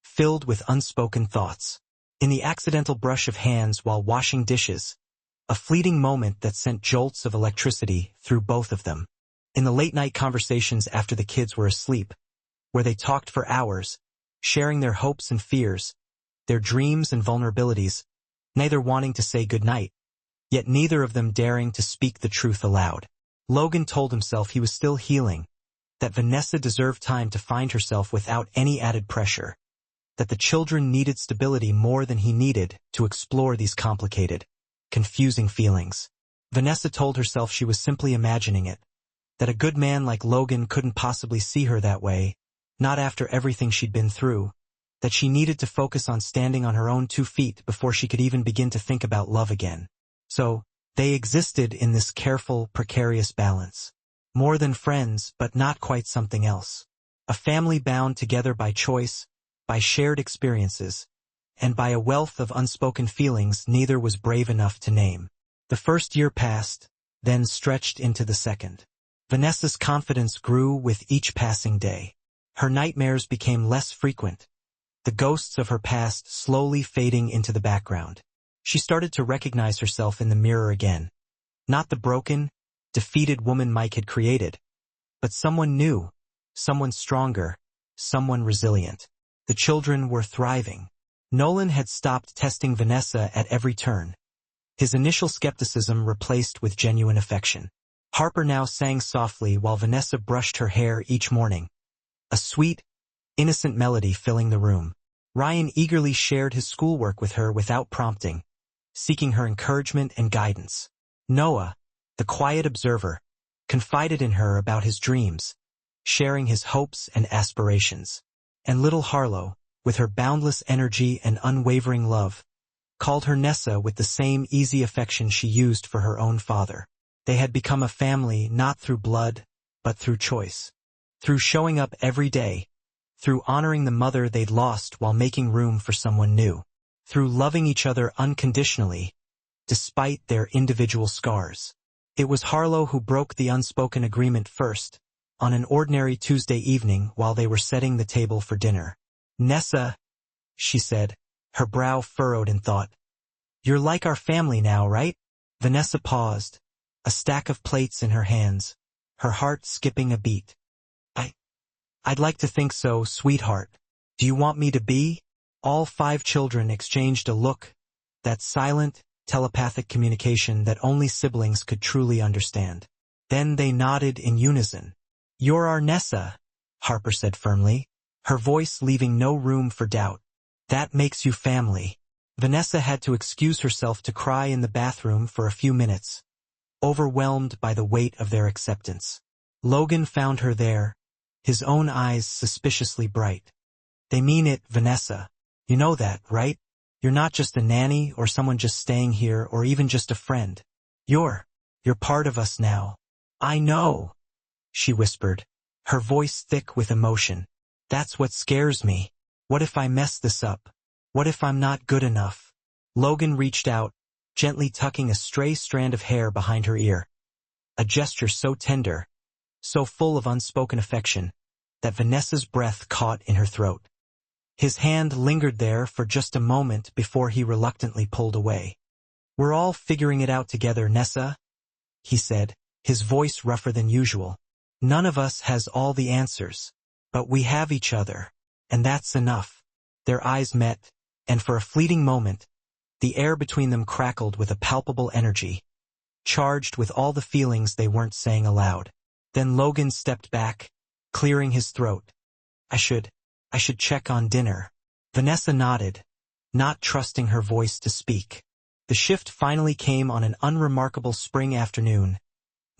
filled with unspoken thoughts. In the accidental brush of hands while washing dishes, a fleeting moment that sent jolts of electricity through both of them. In the late-night conversations after the kids were asleep, where they talked for hours, sharing their hopes and fears, their dreams and vulnerabilities, neither wanting to say goodnight, yet neither of them daring to speak the truth aloud. Logan told himself he was still healing, that Vanessa deserved time to find herself without any added pressure, that the children needed stability more than he needed to explore these complicated, confusing feelings. Vanessa told herself she was simply imagining it, that a good man like Logan couldn't possibly see her that way, not after everything she'd been through, that she needed to focus on standing on her own 2 feet before she could even begin to think about love again. So, they existed in this careful, precarious balance. More than friends, but not quite something else. A family bound together by choice, by shared experiences, and by a wealth of unspoken feelings neither was brave enough to name. The first year passed, then stretched into the second. Vanessa's confidence grew with each passing day. Her nightmares became less frequent, the ghosts of her past slowly fading into the background. She started to recognize herself in the mirror again. Not the broken, defeated woman Mike had created, but someone new, someone stronger, someone resilient. The children were thriving. Nolan had stopped testing Vanessa at every turn, his initial skepticism replaced with genuine affection. Harper now sang softly while Vanessa brushed her hair each morning, a sweet, innocent melody filling the room. Ryan eagerly shared his schoolwork with her without prompting, seeking her encouragement and guidance. Noah, the quiet observer, confided in her about his dreams, sharing his hopes and aspirations. And little Harlow, with her boundless energy and unwavering love, called her Nessa with the same easy affection she used for her own father. They had become a family not through blood, but through choice. Through showing up every day, through honoring the mother they'd lost while making room for someone new, through loving each other unconditionally, despite their individual scars. It was Harlow who broke the unspoken agreement first, on an ordinary Tuesday evening while they were setting the table for dinner. "Nessa," she said, her brow furrowed in thought. "You're like our family now, right?" Vanessa paused, a stack of plates in her hands, her heart skipping a beat. I'd like to think so, sweetheart. Do you want me to be?" All 5 children exchanged a look, that silent, telepathic communication that only siblings could truly understand. Then they nodded in unison. "You're our Nessa," Harper said firmly, her voice leaving no room for doubt. "That makes you family." Vanessa had to excuse herself to cry in the bathroom for a few minutes, overwhelmed by the weight of their acceptance. Logan found her there, his own eyes suspiciously bright. They mean it, Vanessa. You know that, right? You're not just a nanny or someone just staying here or even just a friend. You're part of us now. I know, she whispered, her voice thick with emotion. That's what scares me. What if I mess this up? What if I'm not good enough? Logan reached out, gently tucking a stray strand of hair behind her ear. A gesture so tender, so full of unspoken affection, that Vanessa's breath caught in her throat. His hand lingered there for just a moment before he reluctantly pulled away. We're all figuring it out together, Nessa, he said, his voice rougher than usual. None of us has all the answers, but we have each other, and that's enough. Their eyes met, and for a fleeting moment, the air between them crackled with a palpable energy, charged with all the feelings they weren't saying aloud. Then Logan stepped back, clearing his throat. I should check on dinner. Vanessa nodded, not trusting her voice to speak. The shift finally came on an unremarkable spring afternoon,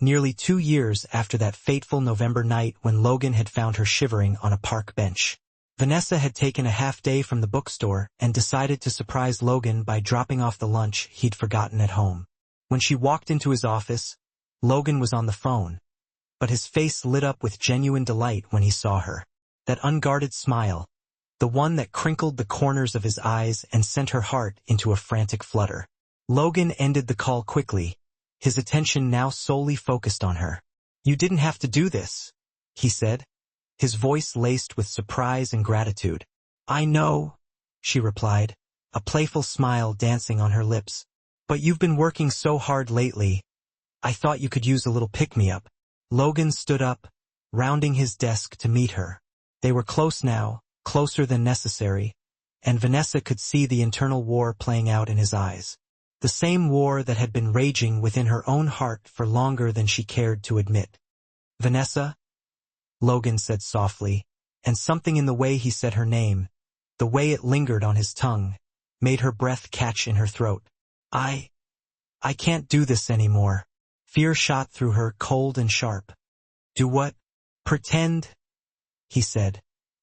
nearly 2 years after that fateful November night when Logan had found her shivering on a park bench. Vanessa had taken a half-day from the bookstore and decided to surprise Logan by dropping off the lunch he'd forgotten at home. When she walked into his office, Logan was on the phone, but his face lit up with genuine delight when he saw her. That unguarded smile, the one that crinkled the corners of his eyes and sent her heart into a frantic flutter. Logan ended the call quickly, his attention now solely focused on her. You didn't have to do this, he said, his voice laced with surprise and gratitude. I know, she replied, a playful smile dancing on her lips. But you've been working so hard lately. I thought you could use a little pick-me-up. Logan stood up, rounding his desk to meet her. They were close now, closer than necessary, and Vanessa could see the internal war playing out in his eyes. The same war that had been raging within her own heart for longer than she cared to admit. Vanessa? Logan said softly, and something in the way he said her name, the way it lingered on his tongue, made her breath catch in her throat. I can't do this anymore. Fear shot through her cold and sharp. Do what? Pretend, he said,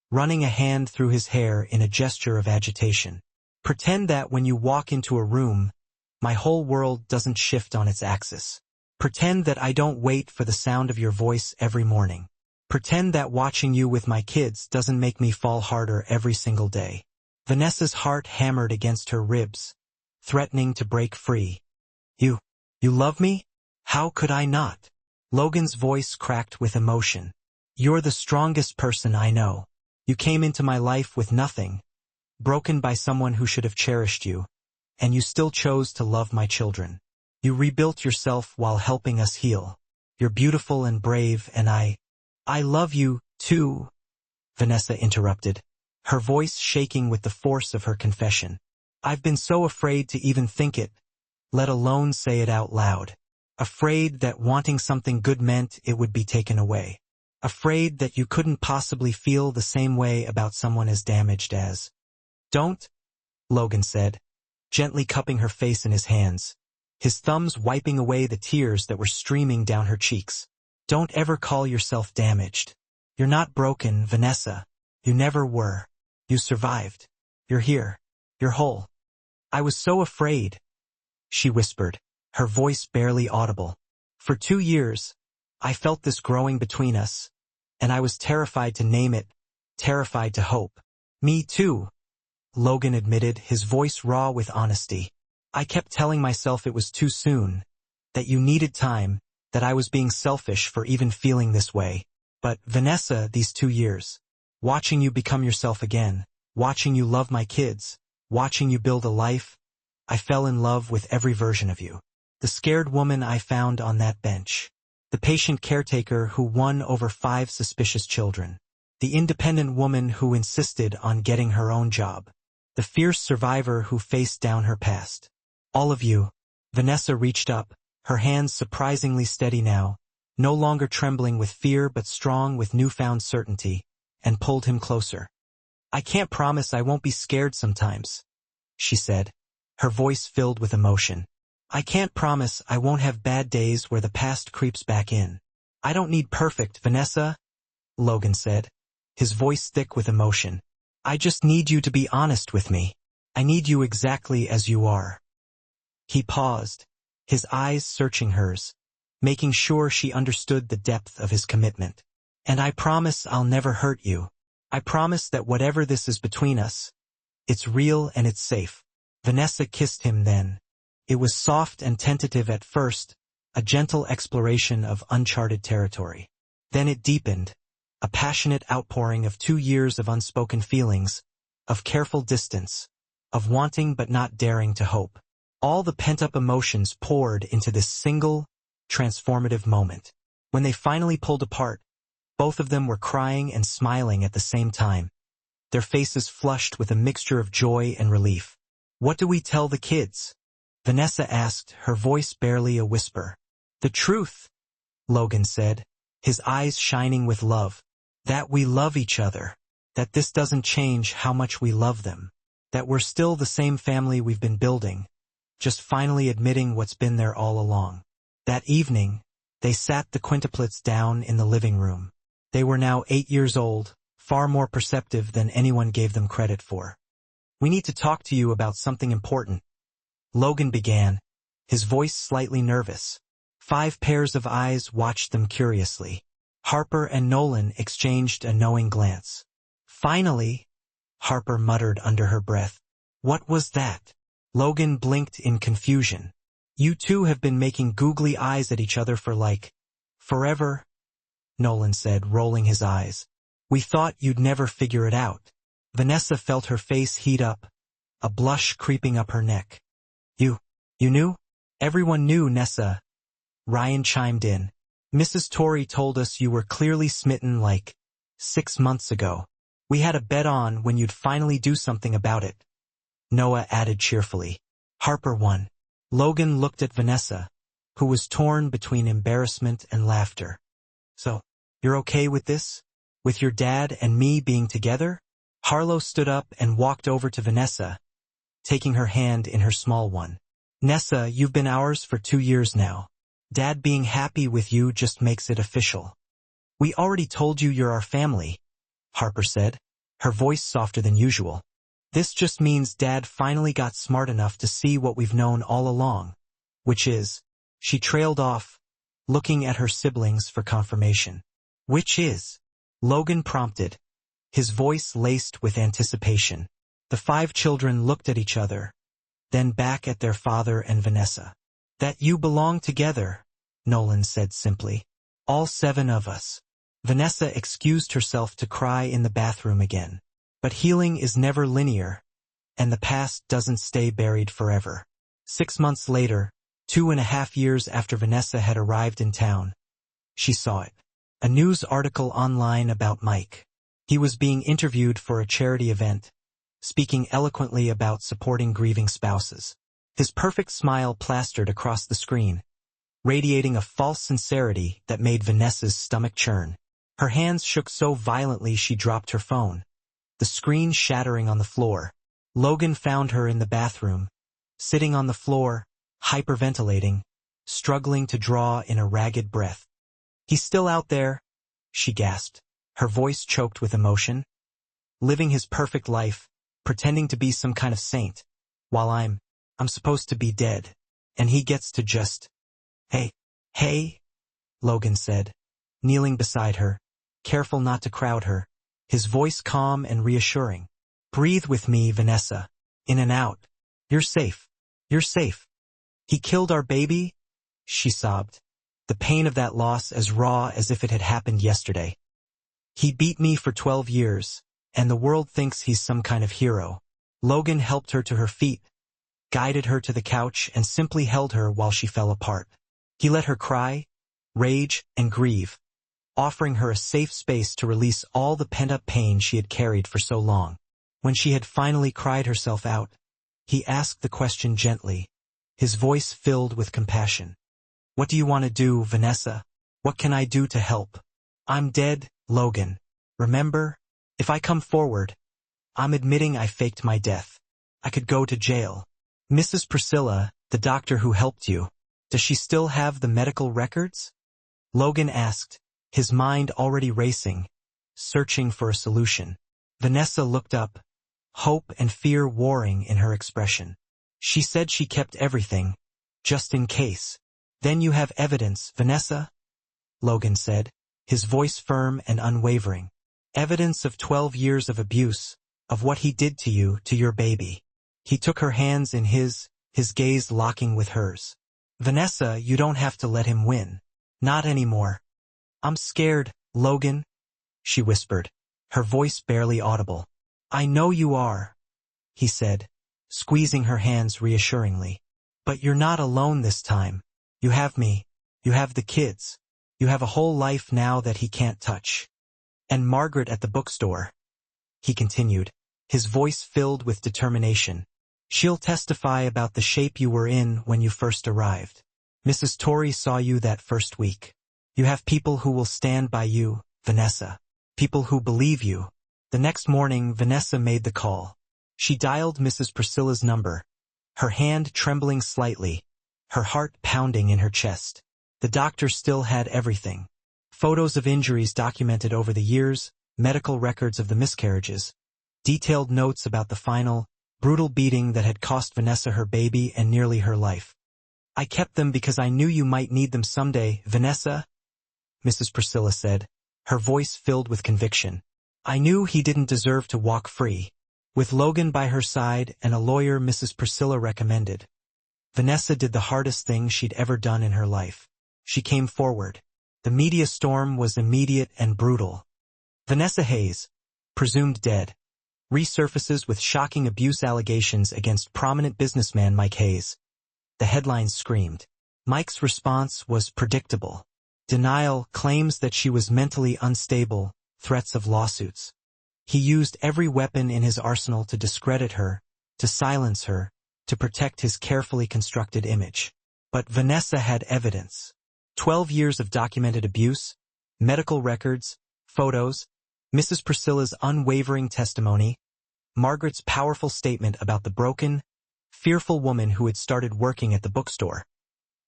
running a hand through his hair in a gesture of agitation. Pretend that when you walk into a room, my whole world doesn't shift on its axis. Pretend that I don't wait for the sound of your voice every morning. Pretend that watching you with my kids doesn't make me fall harder every single day. Vanessa's heart hammered against her ribs, threatening to break free. You love me? How could I not? Logan's voice cracked with emotion. You're the strongest person I know. You came into my life with nothing, broken by someone who should have cherished you, and you still chose to love my children. You rebuilt yourself while helping us heal. You're beautiful and brave, and I love you, too, Vanessa interrupted, her voice shaking with the force of her confession. I've been so afraid to even think it, let alone say it out loud. Afraid that wanting something good meant it would be taken away. Afraid that you couldn't possibly feel the same way about someone as damaged as. Don't, Logan said, gently cupping her face in his hands, his thumbs wiping away the tears that were streaming down her cheeks. Don't ever call yourself damaged. You're not broken, Vanessa. You never were. You survived. You're here. You're whole. I was so afraid, she whispered, her voice barely audible. For 2 years, I felt this growing between us, and I was terrified to name it, terrified to hope. Me too, Logan admitted, his voice raw with honesty. I kept telling myself it was too soon, that you needed time, that I was being selfish for even feeling this way. But, Vanessa, these 2 years, watching you become yourself again, watching you love my kids, watching you build a life, I fell in love with every version of you. The scared woman I found on that bench. The patient caretaker who won over 5 suspicious children. The independent woman who insisted on getting her own job. The fierce survivor who faced down her past. All of you. Vanessa reached up, her hands surprisingly steady now, no longer trembling with fear but strong with newfound certainty, and pulled him closer. I can't promise I won't be scared sometimes, she said, her voice filled with emotion. I can't promise I won't have bad days where the past creeps back in. I don't need perfect, Vanessa, Logan said, his voice thick with emotion. I just need you to be honest with me. I need you exactly as you are. He paused, his eyes searching hers, making sure she understood the depth of his commitment. And I promise I'll never hurt you. I promise that whatever this is between us, it's real and it's safe. Vanessa kissed him then. It was soft and tentative at first, a gentle exploration of uncharted territory. Then it deepened, a passionate outpouring of 2 years of unspoken feelings, of careful distance, of wanting but not daring to hope. All the pent-up emotions poured into this single, transformative moment. When they finally pulled apart, both of them were crying and smiling at the same time, their faces flushed with a mixture of joy and relief. What do we tell the kids? Vanessa asked, her voice barely a whisper. The truth, Logan said, his eyes shining with love. That we love each other. That this doesn't change how much we love them. That we're still the same family we've been building, just finally admitting what's been there all along. That evening, they sat the quintuplets down in the living room. They were now 8 years old, far more perceptive than anyone gave them credit for. We need to talk to you about something important, Logan began, his voice slightly nervous. 5 pairs of eyes watched them curiously. Harper and Nolan exchanged a knowing glance. Finally, Harper muttered under her breath. What was that? Logan blinked in confusion. You two have been making googly eyes at each other for forever, Nolan said, rolling his eyes. We thought you'd never figure it out. Vanessa felt her face heat up, a blush creeping up her neck. You knew? Everyone knew, Nessa. Ryan chimed in. Mrs. Torrey told us you were clearly smitten 6 months ago. We had a bet on when you'd finally do something about it. Noah added cheerfully. Harper won. Logan looked at Vanessa, who was torn between embarrassment and laughter. So, you're okay with this? With your dad and me being together? Harlow stood up and walked over to Vanessa, taking her hand in her small one. Nessa, you've been ours for 2 years now. Dad being happy with you just makes it official. We already told you you're our family, Harper said, her voice softer than usual. This just means Dad finally got smart enough to see what we've known all along, which is, she trailed off, looking at her siblings for confirmation. Which is? Logan prompted, his voice laced with anticipation. The 5 children looked at each other, then back at their father and Vanessa. That you belong together, Nolan said simply. All 7 of us. Vanessa excused herself to cry in the bathroom again. But healing is never linear, and the past doesn't stay buried forever. 6 months later, 2.5 years after Vanessa had arrived in town, she saw it. A news article online about Mike. He was being interviewed for a charity event, speaking eloquently about supporting grieving spouses. His perfect smile plastered across the screen, radiating a false sincerity that made Vanessa's stomach churn. Her hands shook so violently she dropped her phone, the screen shattering on the floor. Logan found her in the bathroom, sitting on the floor, hyperventilating, struggling to draw in a ragged breath. He's still out there, she gasped, her voice choked with emotion. Living his perfect life, pretending to be some kind of saint, while I'm supposed to be dead, and he gets to just... Hey, Logan said, kneeling beside her, careful not to crowd her, his voice calm and reassuring. Breathe with me, Vanessa. In and out. You're safe. You're safe. He killed our baby? She sobbed, the pain of that loss as raw as if it had happened yesterday. He beat me for 12 years, and the world thinks he's some kind of hero. Logan helped her to her feet, guided her to the couch and simply held her while she fell apart. He let her cry, rage, and grieve, offering her a safe space to release all the pent-up pain she had carried for so long. When she had finally cried herself out, he asked the question gently, his voice filled with compassion. What do you want to do, Vanessa? What can I do to help? I'm dead, Logan. Remember? If I come forward, I'm admitting I faked my death. I could go to jail. Mrs. Priscilla, the doctor who helped you, does she still have the medical records? Logan asked, his mind already racing, searching for a solution. Vanessa looked up, hope and fear warring in her expression. She said she kept everything, just in case. Then you have evidence, Vanessa? Logan said, his voice firm and unwavering. Evidence of 12 years of abuse, of what he did to you, to your baby. He took her hands in his gaze locking with hers. Vanessa, you don't have to let him win. Not anymore. I'm scared, Logan, she whispered, her voice barely audible. I know you are, he said, squeezing her hands reassuringly. But you're not alone this time. You have me. You have the kids. You have a whole life now that he can't touch. And Margaret at the bookstore, he continued, his voice filled with determination. She'll testify about the shape you were in when you first arrived. Mrs. Torrey saw you that first week. You have people who will stand by you, Vanessa. People who believe you. The next morning, Vanessa made the call. She dialed Mrs. Priscilla's number, her hand trembling slightly, her heart pounding in her chest. The doctor still had everything. Photos of injuries documented over the years, medical records of the miscarriages, detailed notes about the final, brutal beating that had cost Vanessa her baby and nearly her life. I kept them because I knew you might need them someday, Vanessa, Mrs. Priscilla said, her voice filled with conviction. I knew he didn't deserve to walk free. With Logan by her side and a lawyer Mrs. Priscilla recommended, Vanessa did the hardest thing she'd ever done in her life. She came forward. The media storm was immediate and brutal. Vanessa Hayes, presumed dead, resurfaces with shocking abuse allegations against prominent businessman Mike Hayes. The headlines screamed. Mike's response was predictable. Denial, claims that she was mentally unstable, threats of lawsuits. He used every weapon in his arsenal to discredit her, to silence her, to protect his carefully constructed image. But Vanessa had evidence. 12 years of documented abuse, medical records, photos, Mrs. Priscilla's unwavering testimony, Margaret's powerful statement about the broken, fearful woman who had started working at the bookstore,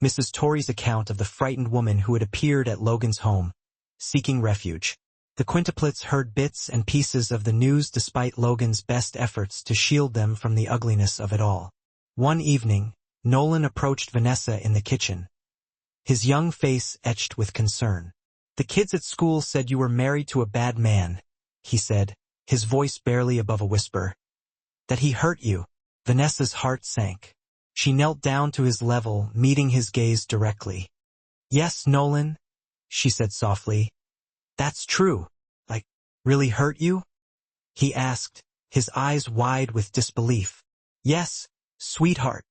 Mrs. Torrey's account of the frightened woman who had appeared at Logan's home, seeking refuge. The quintuplets heard bits and pieces of the news despite Logan's best efforts to shield them from the ugliness of it all. One evening, Nolan approached Vanessa in the kitchen, his young face etched with concern. The kids at school said you were married to a bad man, he said, his voice barely above a whisper. That he hurt you. Vanessa's heart sank. She knelt down to his level, meeting his gaze directly. Yes, Nolan, she said softly. That's true. Like, really hurt you? He asked, his eyes wide with disbelief. Yes, sweetheart,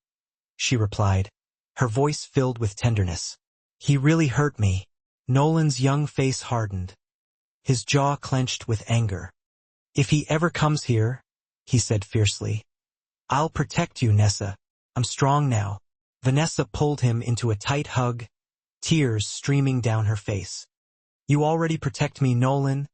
she replied, her voice filled with tenderness. He really hurt me. Nolan's young face hardened. His jaw clenched with anger. If he ever comes here, he said fiercely, I'll protect you, Nessa. I'm strong now. Vanessa pulled him into a tight hug, tears streaming down her face. You already protect me, Nolan,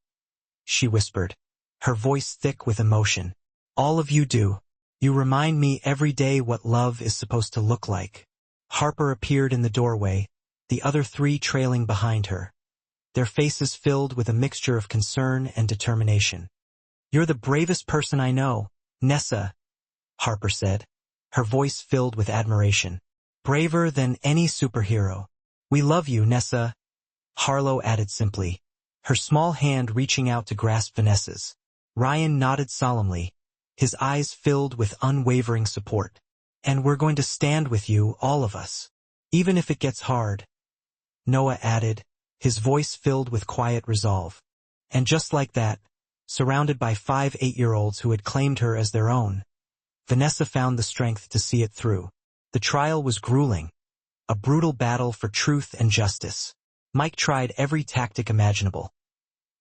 she whispered, her voice thick with emotion. All of you do. You remind me every day what love is supposed to look like. Harper appeared in the doorway, the other three trailing behind her, their faces filled with a mixture of concern and determination. You're the bravest person I know, Nessa, Harper said, her voice filled with admiration. Braver than any superhero. We love you, Nessa, Harlow added simply, her small hand reaching out to grasp Vanessa's. Ryan nodded solemnly, his eyes filled with unwavering support. And we're going to stand with you, all of us. Even if it gets hard, Noah added, his voice filled with quiet resolve. And just like that, surrounded by 5 8-year-olds who had claimed her as their own, Vanessa found the strength to see it through. The trial was grueling, a brutal battle for truth and justice. Mike tried every tactic imaginable.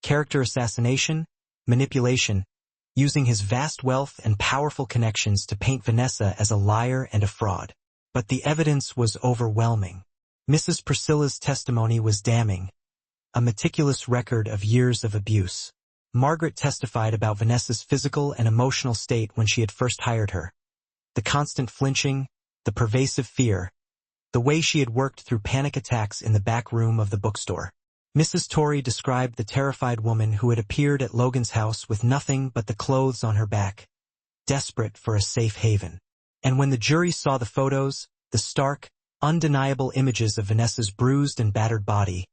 Character assassination, manipulation, using his vast wealth and powerful connections to paint Vanessa as a liar and a fraud. But the evidence was overwhelming. Mrs. Priscilla's testimony was damning, a meticulous record of years of abuse. Margaret testified about Vanessa's physical and emotional state when she had first hired her. The constant flinching, the pervasive fear, the way she had worked through panic attacks in the back room of the bookstore. Mrs. Torrey described the terrified woman who had appeared at Logan's house with nothing but the clothes on her back, desperate for a safe haven. And when the jury saw the photos, the stark, undeniable images of Vanessa's bruised and battered body,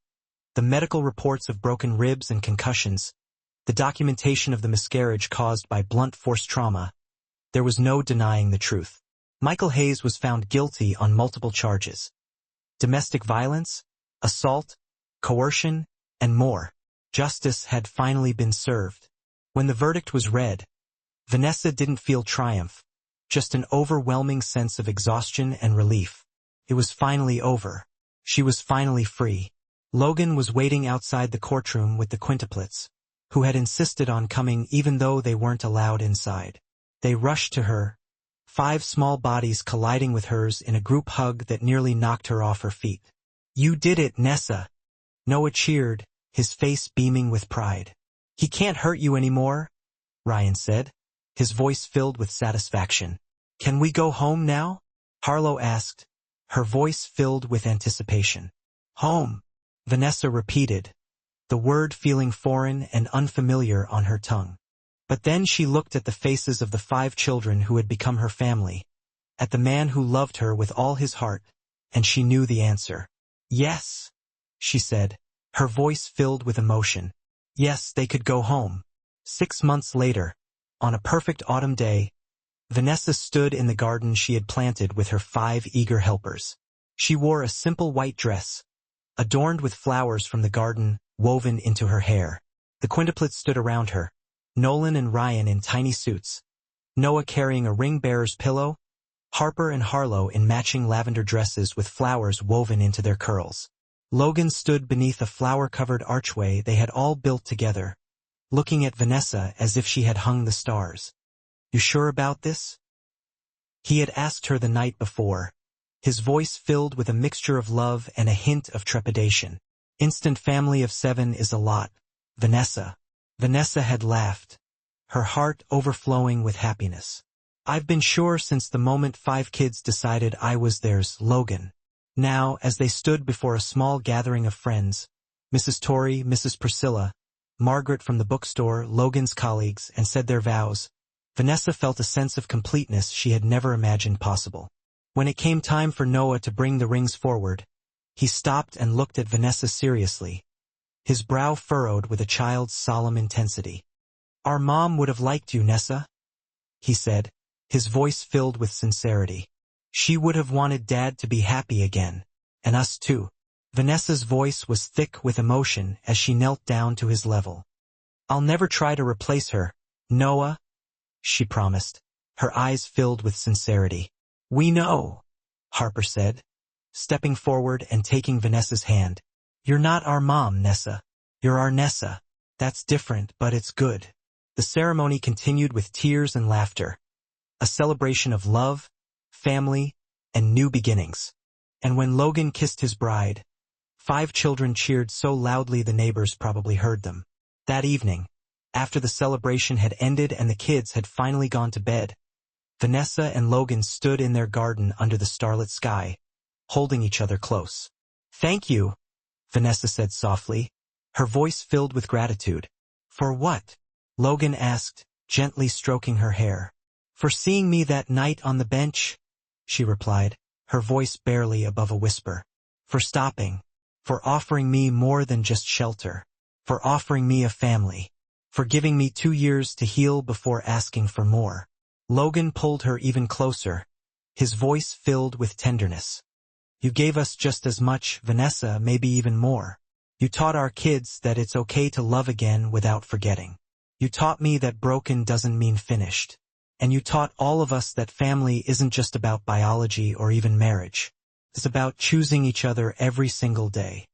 the medical reports of broken ribs and concussions, the documentation of the miscarriage caused by blunt force trauma, there was no denying the truth. Michael Hayes was found guilty on multiple charges: domestic violence, assault, coercion, and more. Justice had finally been served. When the verdict was read, Vanessa didn't feel triumph, just an overwhelming sense of exhaustion and relief. It was finally over. She was finally free. Logan was waiting outside the courtroom with the quintuplets, who had insisted on coming even though they weren't allowed inside. They rushed to her, 5 small bodies colliding with hers in a group hug that nearly knocked her off her feet. "You did it, Nessa!" Noah cheered, his face beaming with pride. "He can't hurt you anymore," Ryan said, his voice filled with satisfaction. "Can we go home now?" Harlow asked, her voice filled with anticipation. "Home," Vanessa repeated, the word feeling foreign and unfamiliar on her tongue. But then she looked at the faces of the 5 children who had become her family, at the man who loved her with all his heart, and she knew the answer. "Yes," she said, her voice filled with emotion. Yes, they could go home. 6 months later, on a perfect autumn day, Vanessa stood in the garden she had planted with her 5 eager helpers. She wore a simple white dress, adorned with flowers from the garden woven into her hair. The quintuplets stood around her, Nolan and Ryan in tiny suits, Noah carrying a ring-bearer's pillow, Harper and Harlow in matching lavender dresses with flowers woven into their curls. Logan stood beneath a flower-covered archway they had all built together, looking at Vanessa as if she had hung the stars. "You sure about this?" He had asked her the night before, his voice filled with a mixture of love and a hint of trepidation. "Instant family of 7 is a lot, Vanessa." Vanessa had laughed, her heart overflowing with happiness. "I've been sure since the moment 5 kids decided I was theirs, Logan." Now, as they stood before a small gathering of friends, Mrs. Torrey, Mrs. Priscilla, Margaret from the bookstore, Logan's colleagues, and said their vows, Vanessa felt a sense of completeness she had never imagined possible. When it came time for Noah to bring the rings forward, he stopped and looked at Vanessa seriously, his brow furrowed with a child's solemn intensity. "Our mom would have liked you, Nessa," he said, his voice filled with sincerity. "She would have wanted Dad to be happy again, and us too." Vanessa's voice was thick with emotion as she knelt down to his level. "I'll never try to replace her, Noah," she promised, her eyes filled with sincerity. "We know," Harper said, stepping forward and taking Vanessa's hand. "You're not our mom, Nessa. You're our Nessa. That's different, but it's good." The ceremony continued with tears and laughter, a celebration of love, family, and new beginnings. And when Logan kissed his bride, 5 children cheered so loudly the neighbors probably heard them. That evening, after the celebration had ended and the kids had finally gone to bed, Vanessa and Logan stood in their garden under the starlit sky, holding each other close. "Thank you," Vanessa said softly, her voice filled with gratitude. "For what?" Logan asked, gently stroking her hair. "For seeing me that night on the bench," she replied, her voice barely above a whisper. "For stopping. For offering me more than just shelter. For offering me a family. For giving me 2 years to heal before asking for more." Logan pulled her even closer, his voice filled with tenderness. "You gave us just as much, Vanessa, maybe even more. You taught our kids that it's okay to love again without forgetting. You taught me that broken doesn't mean finished. And you taught all of us that family isn't just about biology or even marriage. It's about choosing each other every single day."